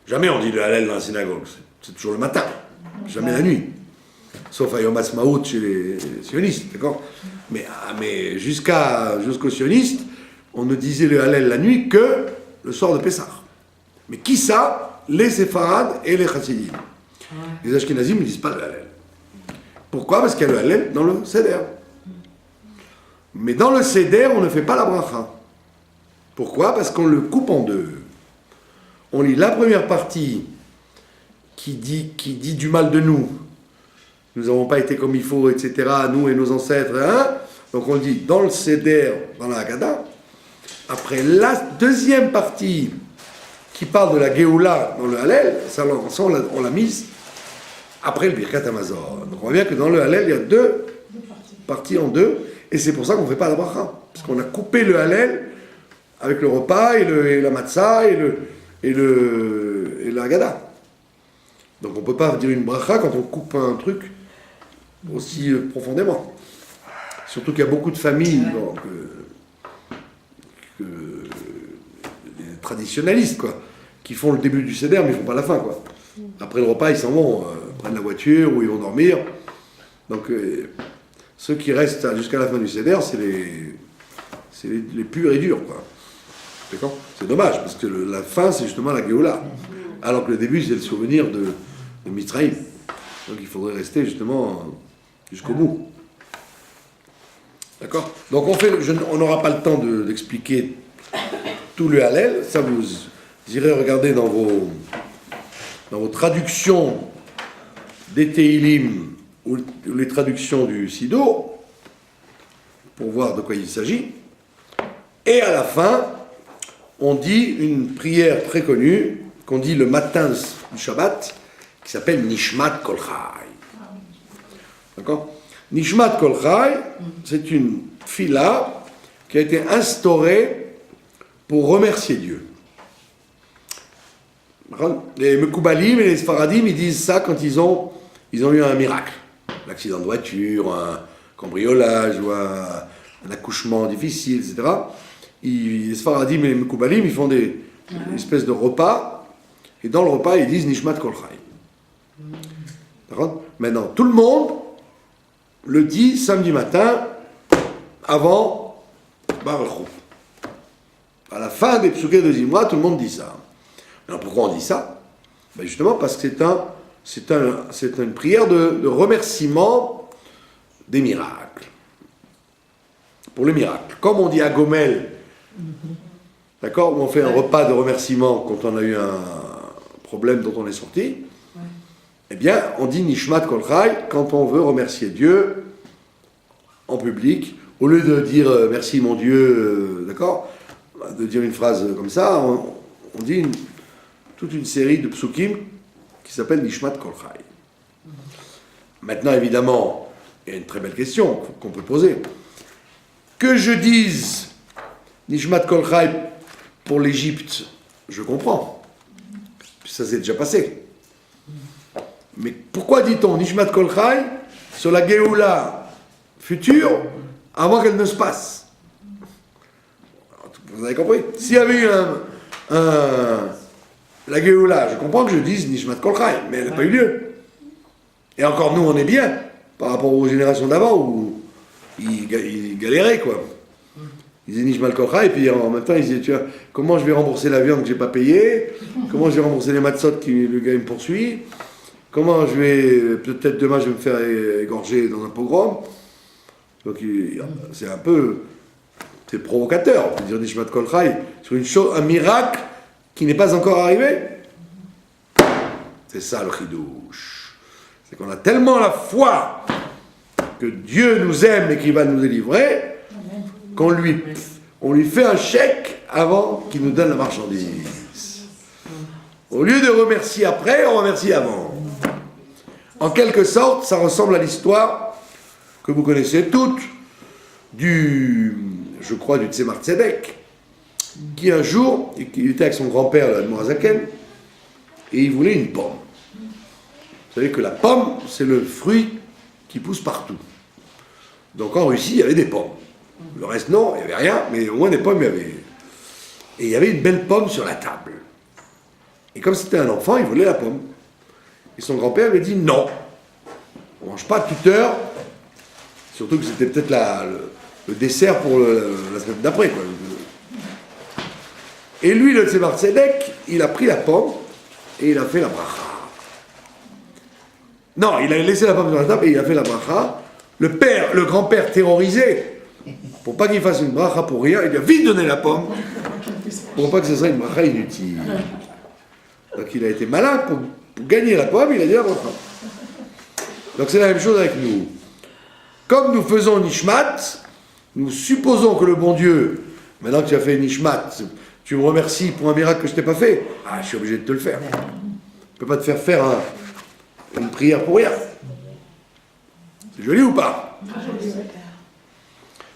Jamais on dit le Hallel dans la synagogue. C'est toujours le matin. Jamais la nuit. Sauf à Yom Ha'atzmaut chez les sionistes, d'accord? Mais jusqu'aux sionistes, on ne disait le Hallel la nuit que le soir de Pessah. Mais qui ça? Les Séfarades et les Chassidim. Les Ashkenazim ne disent pas le Hallel. Pourquoi? Parce qu'il y a le Hallel dans le Seder. Mais dans le Seder, on ne fait pas la bracha. Pourquoi? Parce qu'on le coupe en deux. On lit la première partie qui dit du mal de nous. Nous n'avons pas été comme il faut, etc., nous et nos ancêtres. Hein? Donc on le dit dans le Seder, dans la Haggadah. Après la deuxième partie qui parle de la Géoula dans le Hallel, on l'a mise après le Birkat Hamazon. Donc on voit bien que dans le Hallel, il y a deux parties en deux, et c'est pour ça qu'on ne fait pas la bracha. Parce qu'on a coupé le Hallel avec le repas et la matzah et la Haggadah. Donc on ne peut pas dire une bracha quand on coupe un truc aussi profondément. Surtout qu'il y a beaucoup de familles les traditionalistes, quoi, qui font le début du Seder mais ils ne font pas la fin, quoi. Après le repas, ils s'en vont, prennent la voiture ou ils vont dormir. Donc ceux qui restent jusqu'à la fin du Seder, c'est les purs et durs, quoi. D'accord? C'est dommage, parce que la fin, c'est justement la Géoula. Alors que le début, c'est le souvenir de Mitzrayim. Donc il faudrait rester justement jusqu'au bout. D'accord? Donc on n'aura pas le temps d'expliquer tout le Hallel. Ça, vous irez regarder dans vos traductions des Teilim ou les traductions du Sido pour voir de quoi il s'agit. Et à la fin, on dit une prière très connue qu'on dit le matin du Shabbat, qui s'appelle Nishmat Kol Chai. D'accord? Nishmat Kol Chai, c'est une fila qui a été instaurée pour remercier Dieu. Les Mekoubalim et les Sfaradim, ils disent ça quand ils ont eu un miracle. Un accident de voiture, un cambriolage, ou un accouchement difficile, etc. Les Sfaradim et les Mekoubalim, ils font des espèces de repas. et dans le repas, ils disent Nishmat Kol Chai. D'accord? Maintenant, tout le monde le dit samedi matin, avant Baruch Hu. À la fin des psukei de Zimra, tout le monde dit ça. Alors pourquoi on dit ça? Ben justement parce que c'est une prière de remerciement des miracles. Pour les miracles. Comme on dit à Gomel, d'accord, où on fait un repas de remerciement quand on a eu un problème dont on est sorti, eh bien, on dit Nishmat Kol Chai quand on veut remercier Dieu en public, au lieu de dire merci mon Dieu, d'accord, de dire une phrase comme ça, on dit toute une série de psukim qui s'appelle Nishmat Kol Chai. Maintenant, évidemment, il y a une très belle question qu'on peut poser. Que je dise Nishmat Kol Chai pour l'Égypte, je comprends. Ça s'est déjà passé. Mais pourquoi dit-on Nishmat Kol Chai sur la Géoula future avant qu'elle ne se passe? Vous avez compris? S'il y avait eu la Géoula, je comprends que je dise Nishmat Kol Chai, mais elle n'a pas eu lieu. Et encore nous, on est bien par rapport aux générations d'avant où ils galéraient, quoi. Ils disaient Nishmat Kol Chai, et puis en même temps, ils disaient, tu vois, comment je vais rembourser la viande que j'ai pas payée? Comment je vais rembourser les matzot que le gars il me poursuit? Comment je vais, peut-être demain je vais me faire égorger dans un pogrom? Donc c'est un peu, c'est provocateur, on peut dire Nishmat Kol Chai sur une chose, un miracle qui n'est pas encore arrivé. C'est ça le chidouche. C'est qu'on a tellement la foi que Dieu nous aime et qu'il va nous délivrer, qu'on lui fait un chèque avant qu'il nous donne la marchandise. Au lieu de remercier après, on remercie avant. En quelque sorte, ça ressemble à l'histoire que vous connaissez toutes du Tzemar Tzedek, qui un jour, il était avec son grand-père, l'Admorazaken, et il voulait une pomme. Vous savez que la pomme, c'est le fruit qui pousse partout. Donc en Russie, il y avait des pommes. Le reste, non, il n'y avait rien, mais au moins des pommes, il y avait. Et il y avait une belle pomme sur la table. Et comme c'était un enfant, il voulait la pomme. Et son grand-père lui a dit non, on ne mange pas toute heure, surtout que c'était peut-être le dessert pour la semaine d'après, quoi. Et lui, le Tzemar Tzedek, il a pris la pomme et il a fait la bracha. Non, il a laissé la pomme sur la table et il a fait la bracha. Le grand-père terrorisé, pour pas qu'il fasse une bracha pour rien, il lui a vite donné la pomme, pour pas que ce soit une bracha inutile. Donc il a été malin pour gagner la pomme, il a dit la bracha. Donc c'est la même chose avec nous. Comme nous faisons Nishmat, nous supposons que le bon Dieu, maintenant que tu as fait Nishmat, tu me remercies pour un miracle que je t'ai pas fait. Ah, je suis obligé de te le faire. Je ne peux pas te faire une prière pour rien. C'est joli ou pas?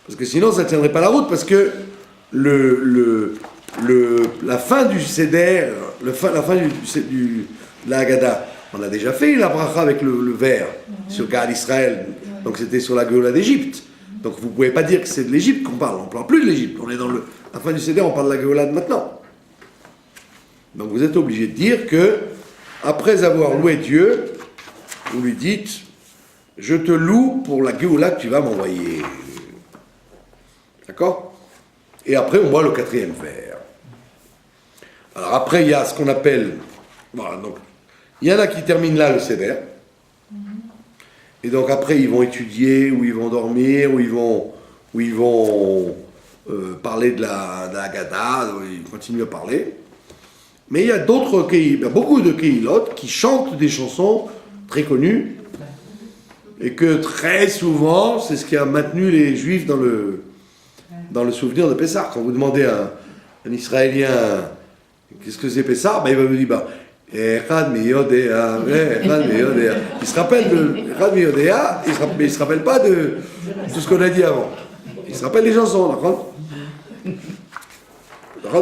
Parce que sinon ça ne tiendrait pas la route, parce que la fin du Seder, la fin de la Haggadah, on a déjà fait la bracha avec le verre sur Gad Israël, donc c'était sur la Géoula d'Égypte. Donc vous ne pouvez pas dire que c'est de l'Égypte qu'on parle, on ne parle plus de l'Égypte, on est dans la fin du Seder, on parle de la Géoula de maintenant. Donc vous êtes obligé de dire que, après avoir loué Dieu, vous lui dites, je te loue pour la Géoula que tu vas m'envoyer. D'accord? Et après on boit le 4e verre. Alors après il y a ce qu'on appelle, voilà, donc il y en a qui terminent là le Seder. Et donc après ils vont étudier, ou ils vont dormir, ou ils vont parler de la Haggadah, ils continuent à parler. Mais il y a beaucoup de Kehilot qui chantent des chansons très connues, et que très souvent, c'est ce qui a maintenu les Juifs dans le souvenir de Pessah. Quand vous demandez à un Israélien qu'est-ce que c'est Pessah, ben il va vous dire Echad miyodea, Echad miyodea. Il se rappelle de Echad miyodea, mais il ne se rappelle pas de tout ce qu'on a dit avant. Il se rappelle les chansons, d'accord?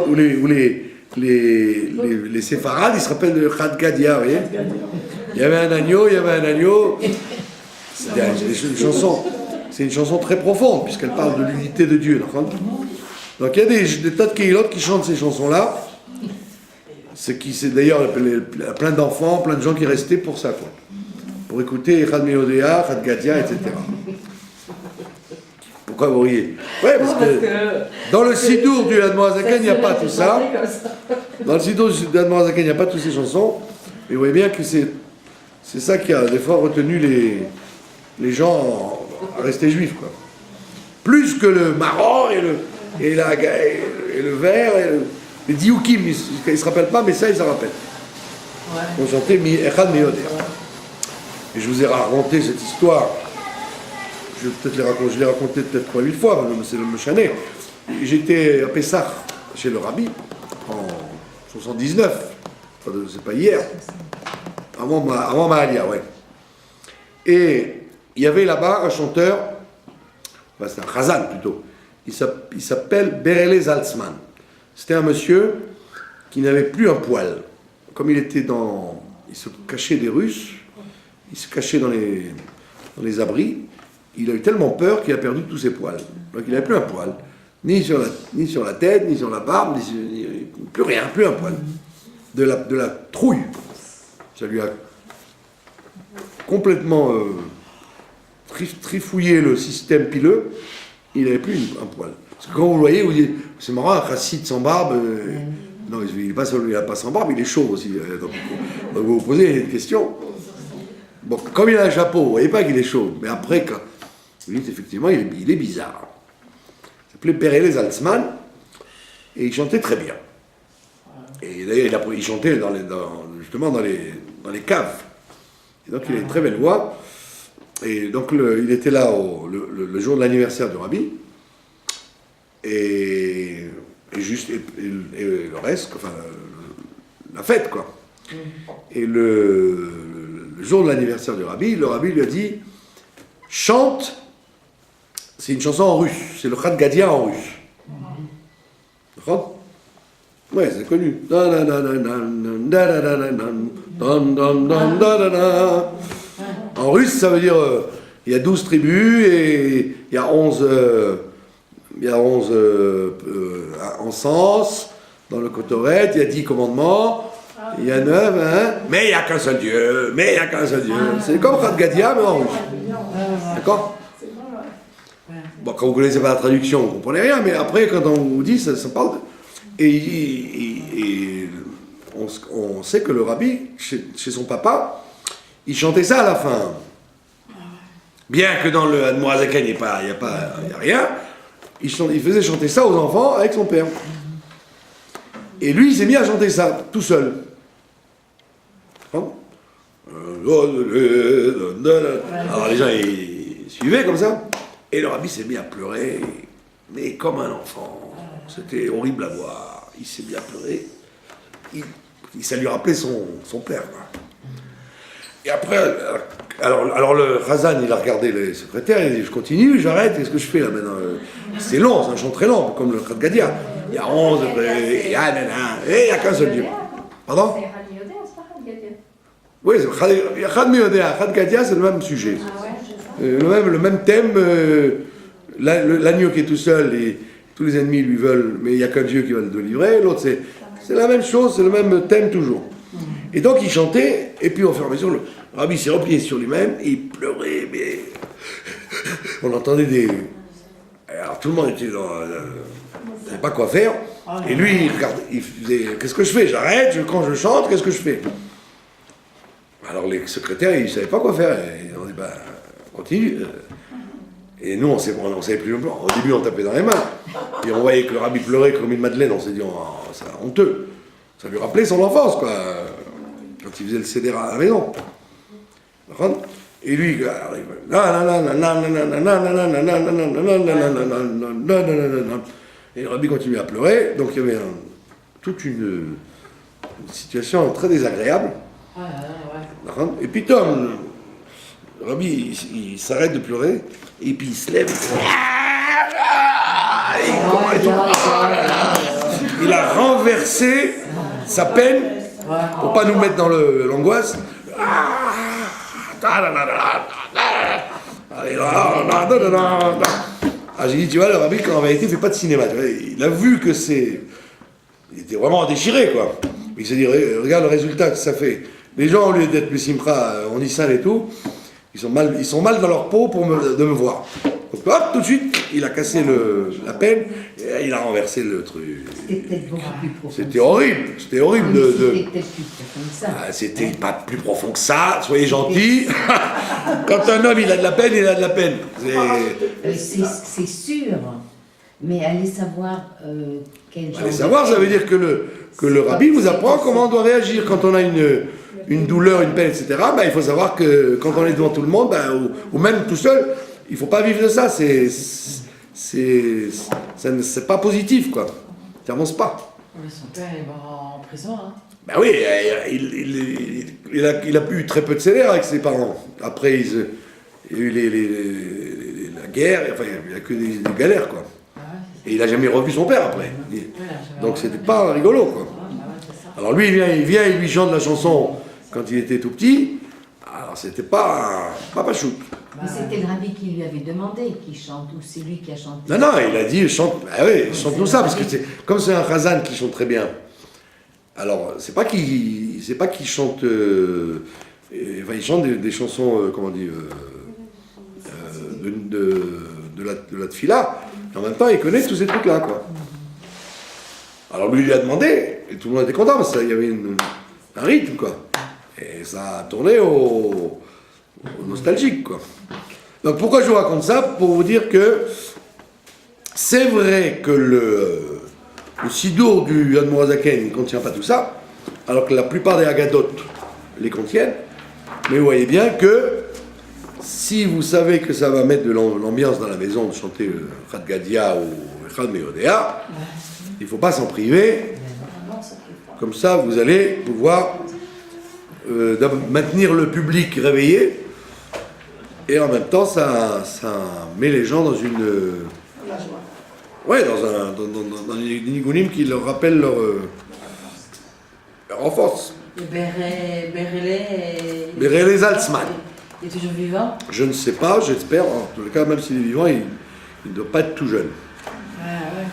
Ou les séfarades, ils se rappellent de Echad Gadia, vous voyez? Il y avait un agneau. C'est une chanson. C'est une chanson très profonde, puisqu'elle parle de l'unité de Dieu. Donc il y a des tas de Kehilot qui chantent ces chansons-là. c'est d'ailleurs plein d'enfants, plein de gens qui restaient pour ça, quoi. Pour écouter Echad Meodea, Echad Gadia, etc. Pourquoi vous riez? Ouais, parce que dans le Sidour du Admorazaken, il n'y a pas tout ça. Dans le Sidour du Admorazaken, il n'y a pas toutes ces chansons. Mais vous voyez bien que c'est ça qui a des fois retenu les gens à rester juifs, quoi. Plus que le maror et le verre, les dioukim, ils ne se rappellent pas, mais ça, ils s'en rappellent. Ouais. On chantait Echad Meodea. Et je vous ai raconté cette histoire. Je l'ai raconté peut-être 3 ou 8 fois, c'est le Mechané. J'étais à Pessah chez le Rabbi en 79, enfin, c'est pas hier, avant Maalia, ouais. Et il y avait là-bas un chanteur, enfin, c'est un Chazan plutôt, il s'appelle Berele Zaltzman. C'était un monsieur qui n'avait plus un poil. Comme il se cachait des Russes, il se cachait dans les abris. Il a eu tellement peur qu'il a perdu tous ses poils. Donc il n'avait plus un poil. Ni sur la tête, ni sur la barbe, plus rien, plus un poil. De la trouille. Ça lui a complètement trifouillé le système pileux. Il n'avait plus un poil. Parce que quand vous le voyez, vous dites, c'est marrant, un chassid sans barbe. Non, il n'a pas sans barbe, il est chaud aussi. Donc vous vous posez une question. Bon, comme il a un chapeau, vous ne voyez pas qu'il est chaud. Mais après, quand vous dites, effectivement, il est bizarre. Il s'appelait Berele Zaltzman, et il chantait très bien. Et d'ailleurs, il chantait justement dans les caves. Et donc, il a une très belle voix. Et donc, il était là le jour de l'anniversaire du Rabbi. Et le reste, enfin, la fête, quoi. Et le jour de l'anniversaire du Rabbi, le Rabbi lui a dit chante, c'est une chanson en russe, c'est le Echad Gadia en russe. D'accord? Ouais, c'est connu. En russe, ça veut dire il y a 12 tribus et il y a 11 encens dans le Kotoret, il y a 10 commandements. Il y a 9, hein, mais il n'y a qu'un seul Dieu, C'est comme Echad Gadia, mais en russe. D'accord? Bon, quand vous ne connaissez pas la traduction, vous ne comprenez rien, mais après, quand on vous dit, ça parle. Et on sait que le Rabbi, chez son papa, il chantait ça à la fin. Bien que dans le Admorazaken, il n'y a rien, il faisait chanter ça aux enfants avec son père. Et lui, il s'est mis à chanter ça, tout seul. Alors les gens, ils suivaient comme ça. Et le Rabbi s'est mis à pleurer, mais comme un enfant. C'était horrible à voir. Il s'est mis à pleurer. Ça lui rappelait son père. Et après, alors le Chazan, il a regardé les secrétaires, il a dit, je continue, j'arrête, qu'est-ce que je fais là maintenant? C'est long, c'est un chant très long, comme le Echad Gadia. Il y a 11, et il n'y a qu'un seul Dieu. Pardon? C'est Echad Meodea, c'est pas Echad Gadia. Oui, Echad Meodea, Echad Gadia, c'est le même sujet. Le même thème, l'agneau qui est tout seul et tous les ennemis lui veulent, mais il n'y a qu'un Dieu qui va le délivrer. L'autre, c'est la même chose, c'est le même thème toujours. Et donc il chantait, et puis au fur et à mesure, le Rabbi s'est replié sur lui-même, et il pleurait, mais on entendait des... Alors tout le monde était dans... ne savait pas quoi faire, et lui il regardait, il faisait, qu'est-ce que je fais? J'arrête, quand je chante, qu'est-ce que je fais? Alors les secrétaires, ils ne savaient pas quoi faire, et on dit, continue. Et nous, on ne savait plus non plus. Au début, on tapait dans les mains. Et on voyait que le Rabbi pleurait comme une madeleine. On s'est dit, c'est honteux. Ça lui rappelait son enfance, quoi. Quand il faisait le céder à la maison. Et lui, et le Rabbi continuait à pleurer. Donc il y avait toute une situation très désagréable. Et puis Tom, le Rabbi, il s'arrête de pleurer, et puis il se lève. Il a renversé sa peine, pour pas nous mettre dans l'angoisse. J'ai dit, tu vois, le Rabbi, quand en vérité, il ne fait pas de cinéma. Il a vu que il était vraiment déchiré, quoi. Il s'est dit, regarde le résultat que ça fait. Les gens, au lieu d'être Bessimcha, en Nissan et tout, ils sont mal dans leur peau de me voir. Donc hop, tout de suite, il a cassé la peine, et il a renversé le truc. C'était peut-être beaucoup plus profond. C'était horrible C'était peut-être plus profond que ça. Ah, c'était pas plus profond que ça, soyez gentils. Quand un homme il a de la peine, il a de la peine. C'est sûr, mais allez savoir quel genre. Allez savoir, ça veut dire que le rabbi vous apprend comment on doit réagir quand on a une douleur, une peine, etc. Ben, il faut savoir que quand on est devant tout le monde, ben, ou même tout seul, il ne faut pas vivre de ça. C'est pas positif, quoi. Ça avance pas. Mais son père est mort en prison, hein. Ben oui, il a eu très peu de salaire avec ses parents. Après, il y a eu la guerre, enfin, il n'y a que des galères, quoi. Et il n'a jamais revu son père après. Donc c'était pas rigolo, quoi. Alors lui, il vient et lui chante la chanson quand il était tout petit. Alors c'était pas chou. Mais c'était le rabbi qui lui avait demandé qu'il chante, ou c'est lui qui a chanté. Non, il a dit, chante nous ça, parce que comme c'est un Khazan qui chante très bien. Alors, c'est pas qu'il chante, enfin, il chante des chansons, comment on dit, de la tfila, et en même temps, il connaît tous ces trucs-là, quoi. Alors, lui, il a demandé, et tout le monde était content, parce qu'il y avait un rythme, quoi. Et ça a tourné au nostalgique, quoi. Donc, pourquoi je vous raconte ça? Pour vous dire que c'est vrai que le Sidour du Yad Mourazaken ne contient pas tout ça, alors que la plupart des Haggadot les contiennent. Mais vous voyez bien que si vous savez que ça va mettre de l'ambiance dans la maison de chanter Chad Gadia ou Chad Meodea, il ne faut pas s'en priver. Comme ça, vous allez pouvoir maintenir le public réveillé, et en même temps, ça met les gens dans une... Ouais, dans des nigunim qui leur rappellent leur enfance. Et Berélé... Berélé Zaltzman. Il est toujours vivant? Je ne sais pas, j'espère. En tout cas, même s'il est vivant, il ne doit pas être tout jeune. Ouais.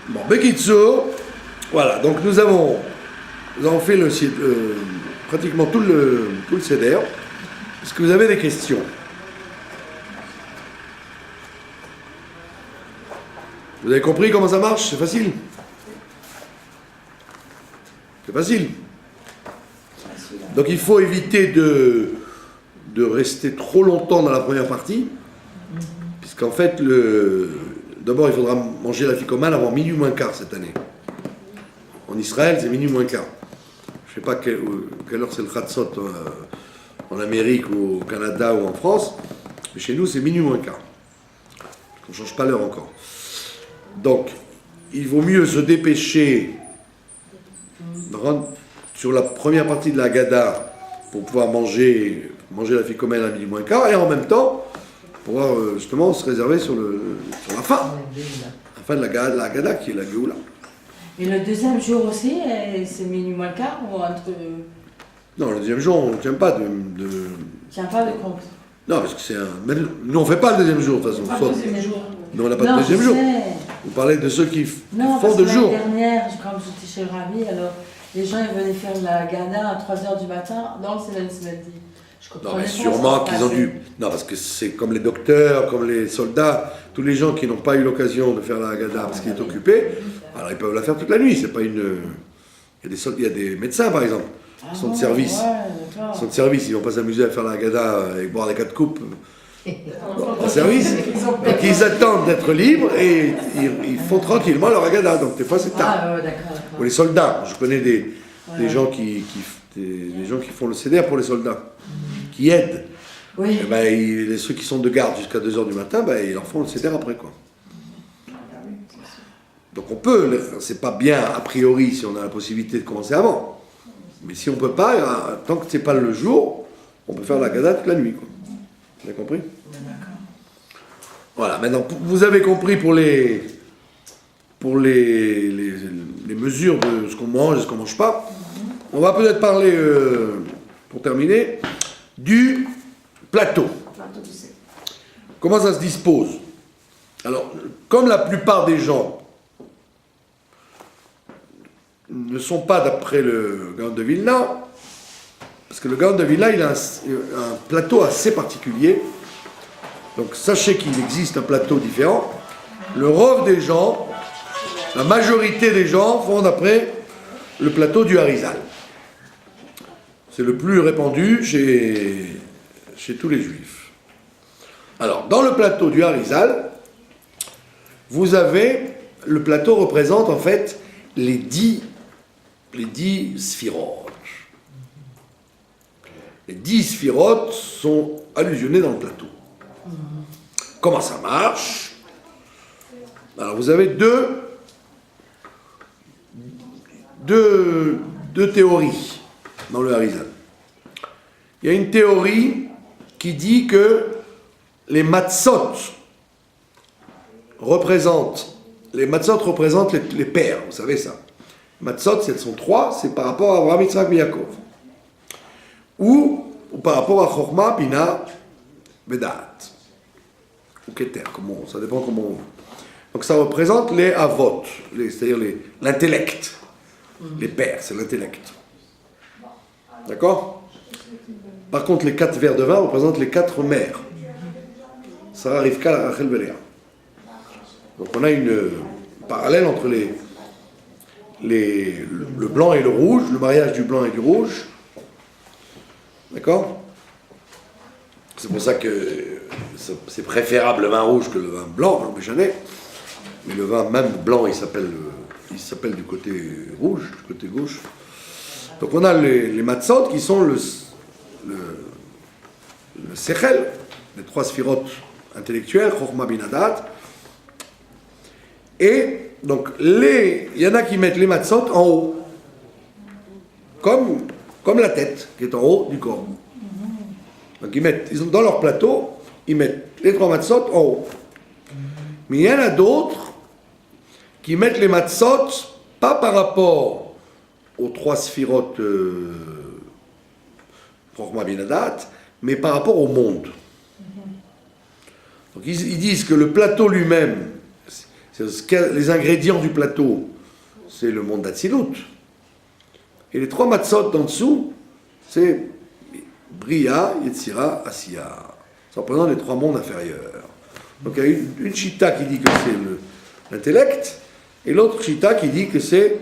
Bon, Bekitsu, voilà, donc nous avons fait pratiquement tout le Seder. Est-ce que vous avez des questions? Vous avez compris comment ça marche? C'est facile. C'est facile. Donc il faut éviter de rester trop longtemps dans la première partie, puisqu'en fait, d'abord il faudra manger la ficomane avant minuit moins quart cette année. En Israël, c'est minuit moins quart. Je ne sais pas quelle heure c'est le Chatzot en Amérique ou au Canada ou en France, mais chez nous c'est minuit moins quart. On ne change pas l'heure encore. Donc, il vaut mieux se dépêcher sur la première partie de la Haggadah pour pouvoir manger la ficomène à minuit moins quart, et en même temps pouvoir justement se réserver sur la fin. La fin de la Haggadah qui est la Géoula. Et le deuxième jour aussi, c'est minuit moins quart ou entre... Non, le deuxième jour, on ne tient pas de... Tient pas de compte. Non, parce que c'est un... Mais nous, on ne fait pas le deuxième jour, de toute façon. Pas le deuxième jour. Non, on n'a pas de deuxième jour. Vous parlez de ceux qui font deux jours. L'année dernière, quand j'étais chez le Rabbi, alors les gens ils venaient faire la Gana à 3h du matin dans le Semaine Samedi. Je comprenais Non, mais pas sûrement ce qui se qu'ils ont dû... Non, parce que c'est comme les docteurs, comme les soldats, tous les gens qui n'ont pas eu l'occasion de faire la Haggadah parce qu'il est occupé, alors ils peuvent la faire toute la nuit. C'est pas une... Il y a des médecins, par exemple, qui sont de service. Ouais, Ils sont de service, ils ne vont pas s'amuser à faire la Haggadah et boire les 4 coupes en service. Donc ils attendent d'être libres et ils font tranquillement leur Haggadah. Donc des fois c'est tard. Ah, ouais, d'accord. Pour les soldats, je connais des gens qui font le CDR pour les soldats, qui aident. Oui. Et ben, ceux qui sont de garde jusqu'à 2h du matin, ben, ils leur font le CDR après, quoi. Donc on peut, c'est pas bien a priori si on a la possibilité de commencer avant. Mais si on peut pas, tant que c'est pas le jour, on peut faire la Haggadah toute la nuit, quoi. Vous avez compris? Voilà, maintenant vous avez compris pour les mesures de ce qu'on mange et ce qu'on ne mange pas. On va peut-être parler, pour terminer, du plateau. Comment ça se dispose? Alors, comme la plupart des gens ne sont pas d'après le Gaon de Vilna, parce que le Gaon de Vilna, il a un plateau assez particulier. Donc sachez qu'il existe un plateau différent. Le rov des gens, la majorité des gens font d'après le plateau du Harizal. C'est le plus répandu chez tous les juifs. Alors, dans le plateau du Harizal, vous avez, le plateau représente en fait les 10 sphirotes. Les 10 sphirotes sont allusionnés dans le plateau. Comment ça marche? Alors, vous avez deux théories dans le Harizal. Il y a une théorie qui dit que les matzot représentent les pères, vous savez ça. Matzot, elles sont 3, c'est par rapport à Abraham, Yitzhak et Yaakov. Ou par rapport à Chokhmah, Bina, Vedat. Ou Keter, ça dépend comment on veut. Donc ça représente les avot, c'est-à-dire l'intellect. Les pères, c'est l'intellect. D'accord? Par contre, les 4 verres de vin représentent les 4 mères. Sarah, Rivka, Rachel, Léa. Donc on a une parallèle entre le blanc et le rouge, le mariage du blanc et du rouge. D'accord? C'est pour ça que c'est préférable le vin rouge que le vin blanc, blanc méchané. Mais le vin même blanc, il s'appelle du côté rouge, du côté gauche. Donc on a les matzot qui sont le sechel, les 3 sphirotes intellectuelles, Chokhmah, Bina, Daat. Et donc il y en a qui mettent les matzot en haut, comme la tête qui est en haut du corps. Donc ils ont dans leur plateau, ils mettent les 3 matzot en haut. Mais il y en a d'autres qui mettent les matzot pas par rapport aux 3 sphirotes Chokhmah, Bina, Daat, mais par rapport au monde. Donc ils disent que le plateau lui-même, les ingrédients du plateau, c'est le monde d'Atsilut. Et les 3 matzot en dessous, c'est Bria, Yetzira, Asiya. Ça représente les 3 mondes inférieurs. Donc il y a une chita qui dit que c'est l'intellect, et l'autre chita qui dit que c'est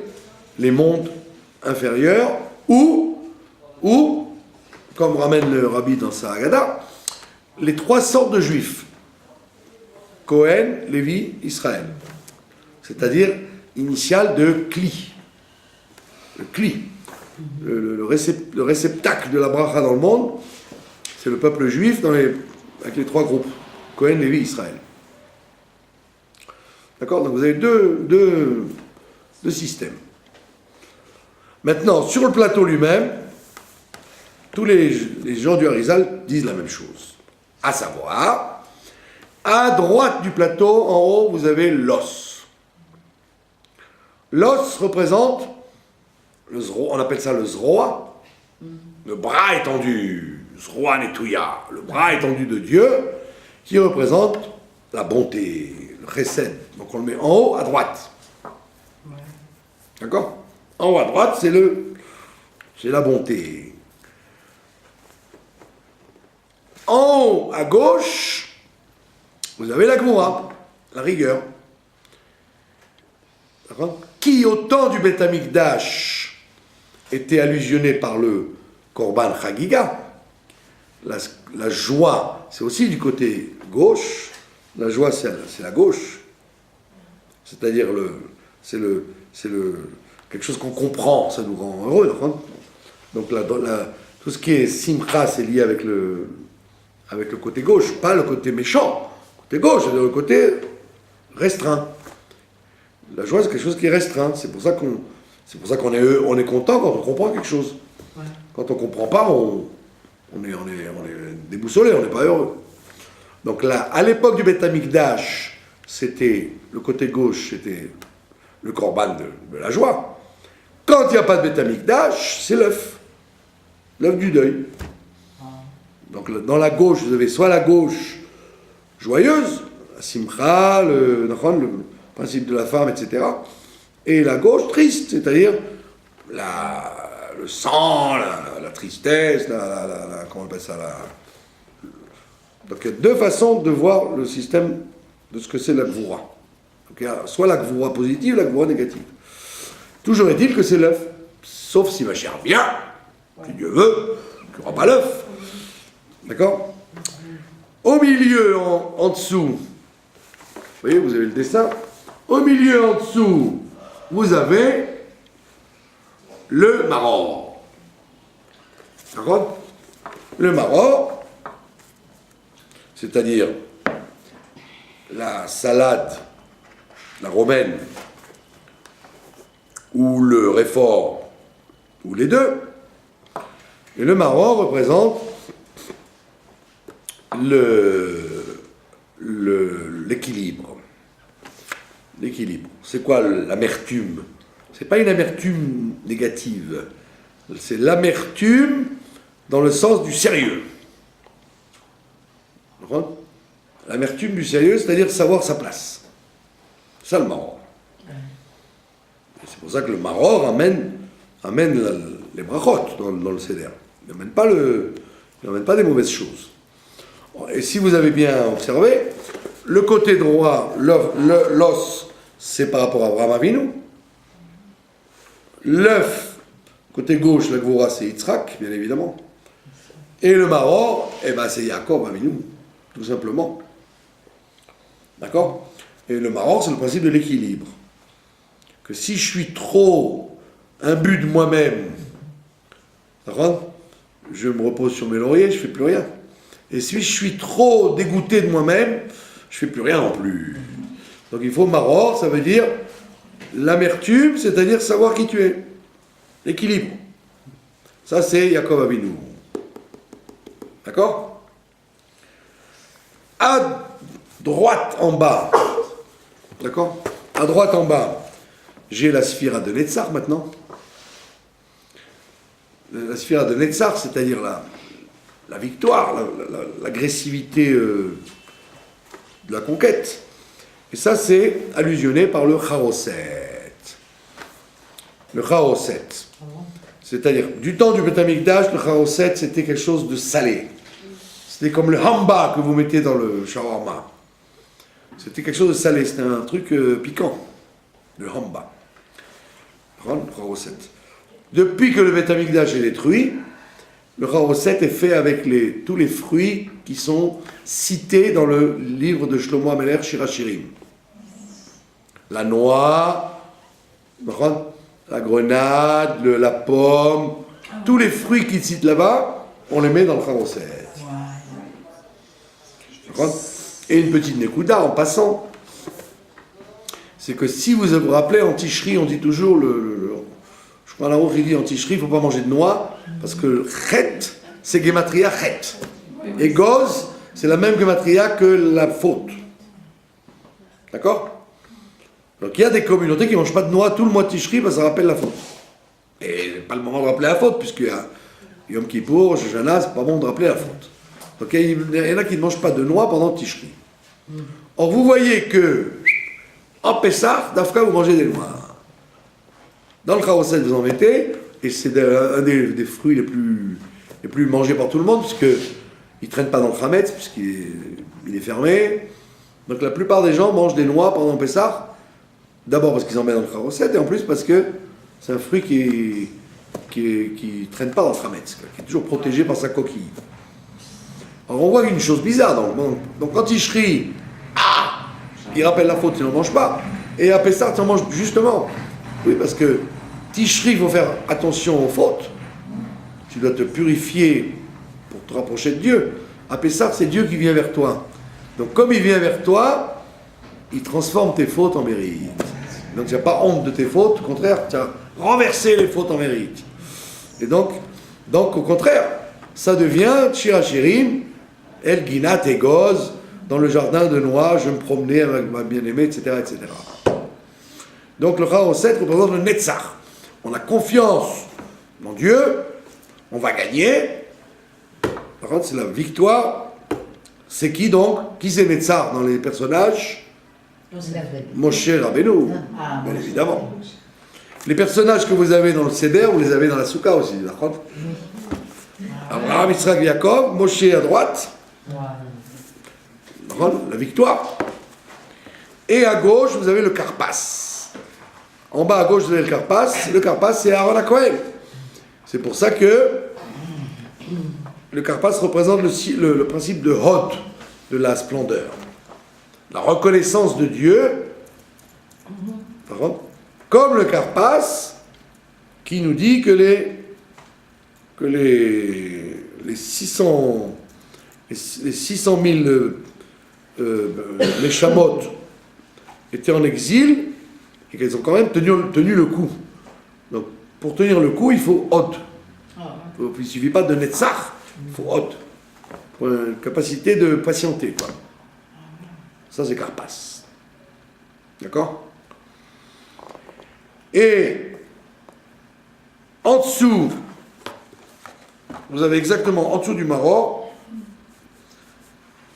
les mondes inférieurs, ou comme ramène le rabbi dans sa Haggadah, les 3 sortes de juifs. Cohen, Lévi, Israël. C'est-à-dire initial de Kli. Le Kli. Le réceptacle de la bracha dans le monde, c'est le peuple juif avec les 3 groupes. Cohen, Lévi, Israël. D'accord? Donc vous avez deux systèmes. Maintenant, sur le plateau lui-même, tous les gens du Harizal disent la même chose. À savoir, à droite du plateau, en haut, vous avez l'os. L'os représente, on appelle ça le zroa, le bras étendu, zroa netouya, le bras étendu de Dieu, qui représente la bonté, le chesed. Donc on le met en haut, à droite. D'accord? En haut à droite, c'est la bonté. En haut à gauche, vous avez la gmoura, la rigueur. Qui, au temps du Beth Amikdash, était allusionné par le Korban Chagiga. La joie, c'est aussi du côté gauche. La joie, c'est la gauche. C'est-à-dire, quelque chose qu'on comprend, ça nous rend heureux. Donc, tout ce qui est simcha, c'est lié avec le côté gauche, pas le côté méchant. Le côté gauche, c'est le côté restreint. La joie, c'est quelque chose qui est restreint. C'est pour ça qu'on est content quand on comprend quelque chose. Ouais. Quand on ne comprend pas, on est déboussolé, on n'est pas heureux. Donc là, à l'époque du Beth Amikdash, c'était le côté gauche, c'était le korban de la joie. Quand il n'y a pas de Beth Amikdash, c'est l'œuf du deuil. Donc dans la gauche, vous avez soit la gauche joyeuse, la simcha, le principe de la femme, etc. Et la gauche triste, c'est-à-dire le sang, la tristesse, comment on appelle ça Donc il y a deux façons de voir le système de ce que c'est la Gvoura. Donc il y a soit la Gvoura positive, la Gvoura négative. Toujours est-il que c'est l'œuf, sauf si ma chère vient, si Dieu veut, qu'il n'y aura pas l'œuf. D'accord? Au milieu, en dessous, vous voyez, vous avez le dessin. Au milieu, en dessous, vous avez le maror. D'accord? Le maror, c'est-à-dire la salade, la romaine, ou le réfort, ou les deux. Et le maror représente l'équilibre. L'équilibre. C'est quoi l'amertume? C'est pas une amertume négative. C'est l'amertume dans le sens du sérieux. L'amertume du sérieux, c'est-à-dire savoir sa place. C'est ça le maror. C'est pour ça que le maror amène les brachot dans le seder. Il n'amène pas des mauvaises choses. Et si vous avez bien observé, le côté droit, l'os, c'est par rapport à Abraham Avinu. L'œuf, côté gauche, la Gvoura, c'est Yitzhak, bien évidemment. Et le maror, c'est Yaakov Avinu, tout simplement. D'accord? Et le maror, c'est le principe de l'équilibre. Que si je suis trop imbu de moi-même, d'accord? Je me repose sur mes lauriers, je ne fais plus rien. Et si je suis trop dégoûté de moi-même, je ne fais plus rien non plus. Donc il faut maror, ça veut dire l'amertume, c'est-à-dire savoir qui tu es. L'équilibre. Ça, c'est Yaakov Avinu. D'accord? À droite en bas, d'accord? À droite en bas, j'ai la sphira de Netzach maintenant. La sphira de Netzach, c'est-à-dire la victoire, l'agressivité de la conquête. Et ça, c'est allusionné par le Charoset. Le Charoset. C'est-à-dire, du temps du Beth Amikdash, le Charoset, c'était quelque chose de salé. C'était comme le hamba que vous mettez dans le shawarma. C'était quelque chose de salé, c'était un truc piquant. Le hamba. Le Charoset. Depuis que le Beth Amikdash est détruit, le Charoset est fait avec tous les fruits qui sont cités dans le livre de Shlomo Ameler, Shirachirim. La noix, la grenade, la pomme, tous les fruits qu'il cite là-bas, on les met dans le Charoset. Et une petite nekuda en passant, c'est que si vous vous rappelez, en Tishri, on dit toujours, je crois là-haut, il dit en Tishri, il ne faut pas manger de noix, parce que chet, c'est gematria chet. Et goz, c'est la même gematria que la faute. D'accord? Donc il y a des communautés qui ne mangent pas de noix tout le mois de Tishri, parce que ça rappelle la faute. Et pas le moment de rappeler la faute, puisqu'il y a Yom Kippour, Shoshana, c'est pas bon de rappeler la faute. Donc il y en a qui ne mangent pas de noix pendant Tishri. Or vous voyez que en Pessah, d'Afka, vous mangez des noix. Dans le Charoset, vous en mettez, et c'est un des fruits les plus mangés par tout le monde, puisqu'il ne traîne pas dans le Chametz, puisqu'il est fermé. Donc la plupart des gens mangent des noix pendant Pessah, d'abord parce qu'ils en mettent dans le Charoset, et en plus parce que c'est un fruit qui ne traîne pas dans le Chametz, qui est toujours protégé par sa coquille. Alors on voit une chose bizarre, donc quand il crie, il rappelle la faute, il n'en mange pas. Et à Pessah, tu en manges justement. Oui, parce que Tishri, il faut faire attention aux fautes. Tu dois te purifier pour te rapprocher de Dieu. À Pessah, c'est Dieu qui vient vers toi. Donc comme il vient vers toi, il transforme tes fautes en mérite. Donc tu n'as pas honte de tes fautes, au contraire, tu as renversé les fautes en mérite. Et donc au contraire, ça devient Shirachirim, El Ginat et Goz, dans le jardin de noix, je me promenais avec ma bien-aimée, etc., etc. Donc le Charoset représente le Netzach. On a confiance en Dieu, on va gagner. Par contre, c'est la victoire. C'est qui donc? Qui c'est Netzach dans les personnages? Moshe Rabbeinu, bien évidemment. Les personnages que vous avez dans le Seder, vous les avez dans la Souka aussi, d'accord? Abraham, Yitzhak, Yaakov, Moshe à droite, d'accord, la victoire. Et à gauche, vous avez le Karpas. En bas à gauche, vous avez le Karpas. Le Karpas, c'est Aaron HaKohen. C'est pour ça que le Karpas représente le principe de Hod, de la splendeur. La reconnaissance de Dieu, comme le Karpas, qui nous dit que les 600 000 Meshamot étaient en exil et qu'elles ont quand même tenu le coup. Donc, pour tenir le coup, il faut Hod. Il ne suffit pas de Netzach, il faut Hod. Pour une capacité de patienter, quoi. Ça, c'est Karpas. D'accord? Et en dessous, vous avez exactement en dessous du Maror,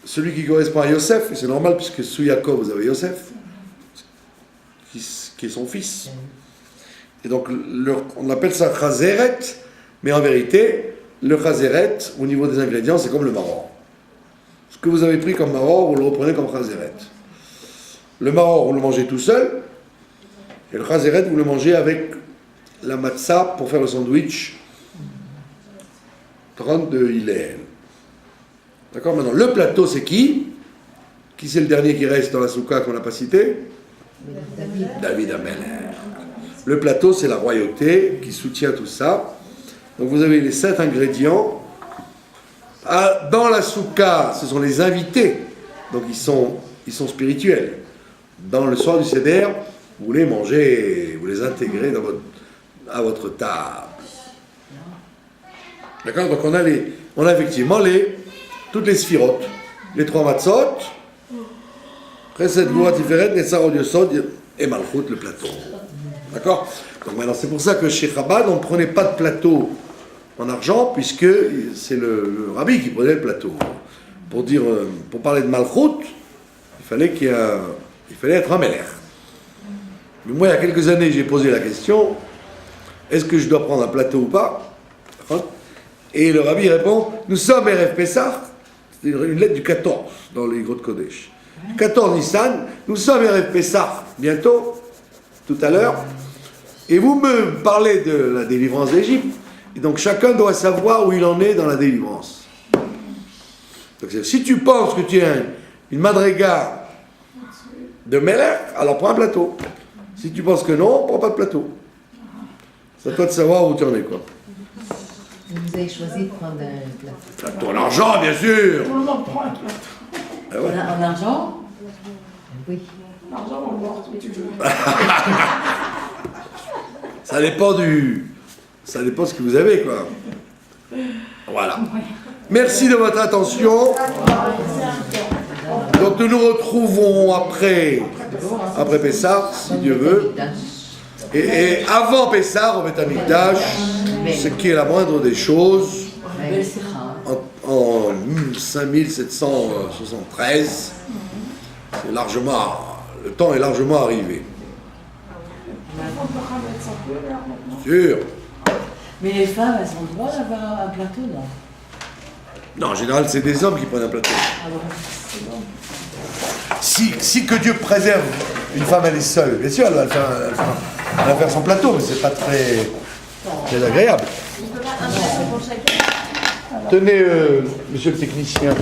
celui qui correspond à Yosef, et c'est normal puisque sous Yaakov vous avez Yosef, qui est son fils. Et donc on appelle ça Chazeret, mais en vérité, le Chazeret, au niveau des ingrédients, c'est comme le Maror. Ce que vous avez pris comme Maror, vous le reprenez comme Chazeret. Le Maror, vous le mangez tout seul, et le Chazeret, vous le mangez avec la matzah pour faire le sandwich 30 de Hillel. D'accord? Maintenant, le plateau, c'est qui? Qui c'est le dernier qui reste dans la soukha qu'on n'a pas cité? David Amelech. Le plateau, c'est la royauté qui soutient tout ça. Donc vous avez les 7 ingrédients. Dans la soukha, ce sont les invités. Donc ils sont spirituels. Dans le soir du Seder, vous les mangez, vous les intégrez à votre table. D'accord? Donc on a effectivement toutes les sphirotes, les 3 matzot, Chesed, Gvura, Tiferet, Netzar, Od Yesod et Malchut, le plateau. D'accord? Donc maintenant, c'est pour ça que chez Chabad, on ne prenait pas de plateau en argent, puisque c'est le rabbi qui prenait le plateau. Pour parler de Malchut, il fallait être un Melech. Mais moi, il y a quelques années, j'ai posé la question, est-ce que je dois prendre un plateau ou pas? Et le rabbi répond, nous sommes RF Pessah, c'est une lettre du 14 dans les Grottes Kodesh. 14 Nissan, nous sommes RF Pessah bientôt, tout à l'heure, et vous me parlez de la délivrance d'Égypte, et donc chacun doit savoir où il en est dans la délivrance. Donc, si tu penses que tu as une madriga de Melech, alors prends un plateau. Si tu penses que non, prends pas de plateau. C'est à toi de savoir où tu en es, quoi. Vous avez choisi de prendre un plateau. Ton argent, bien sûr. Tout le monde prend un plateau. Ah ouais. En argent? Oui. L'argent, on porte où tu veux. Ça dépend de ce que vous avez, quoi. Voilà. Merci de votre attention. Donc nous nous retrouvons après Pessah, si Dieu veut. Et avant Pessah, au Beth Amikdash, ce qui est la moindre des choses, en 5773, le temps est largement arrivé. Sûr. Mais les femmes, elles ont le droit d'avoir un plateau, non? Non, en général, c'est des hommes qui prennent un plateau. Ah bon, c'est bon. Si que Dieu préserve une femme, elle est seule, bien sûr, elle va faire son plateau, mais c'est pas très agréable. Tenez, monsieur le technicien.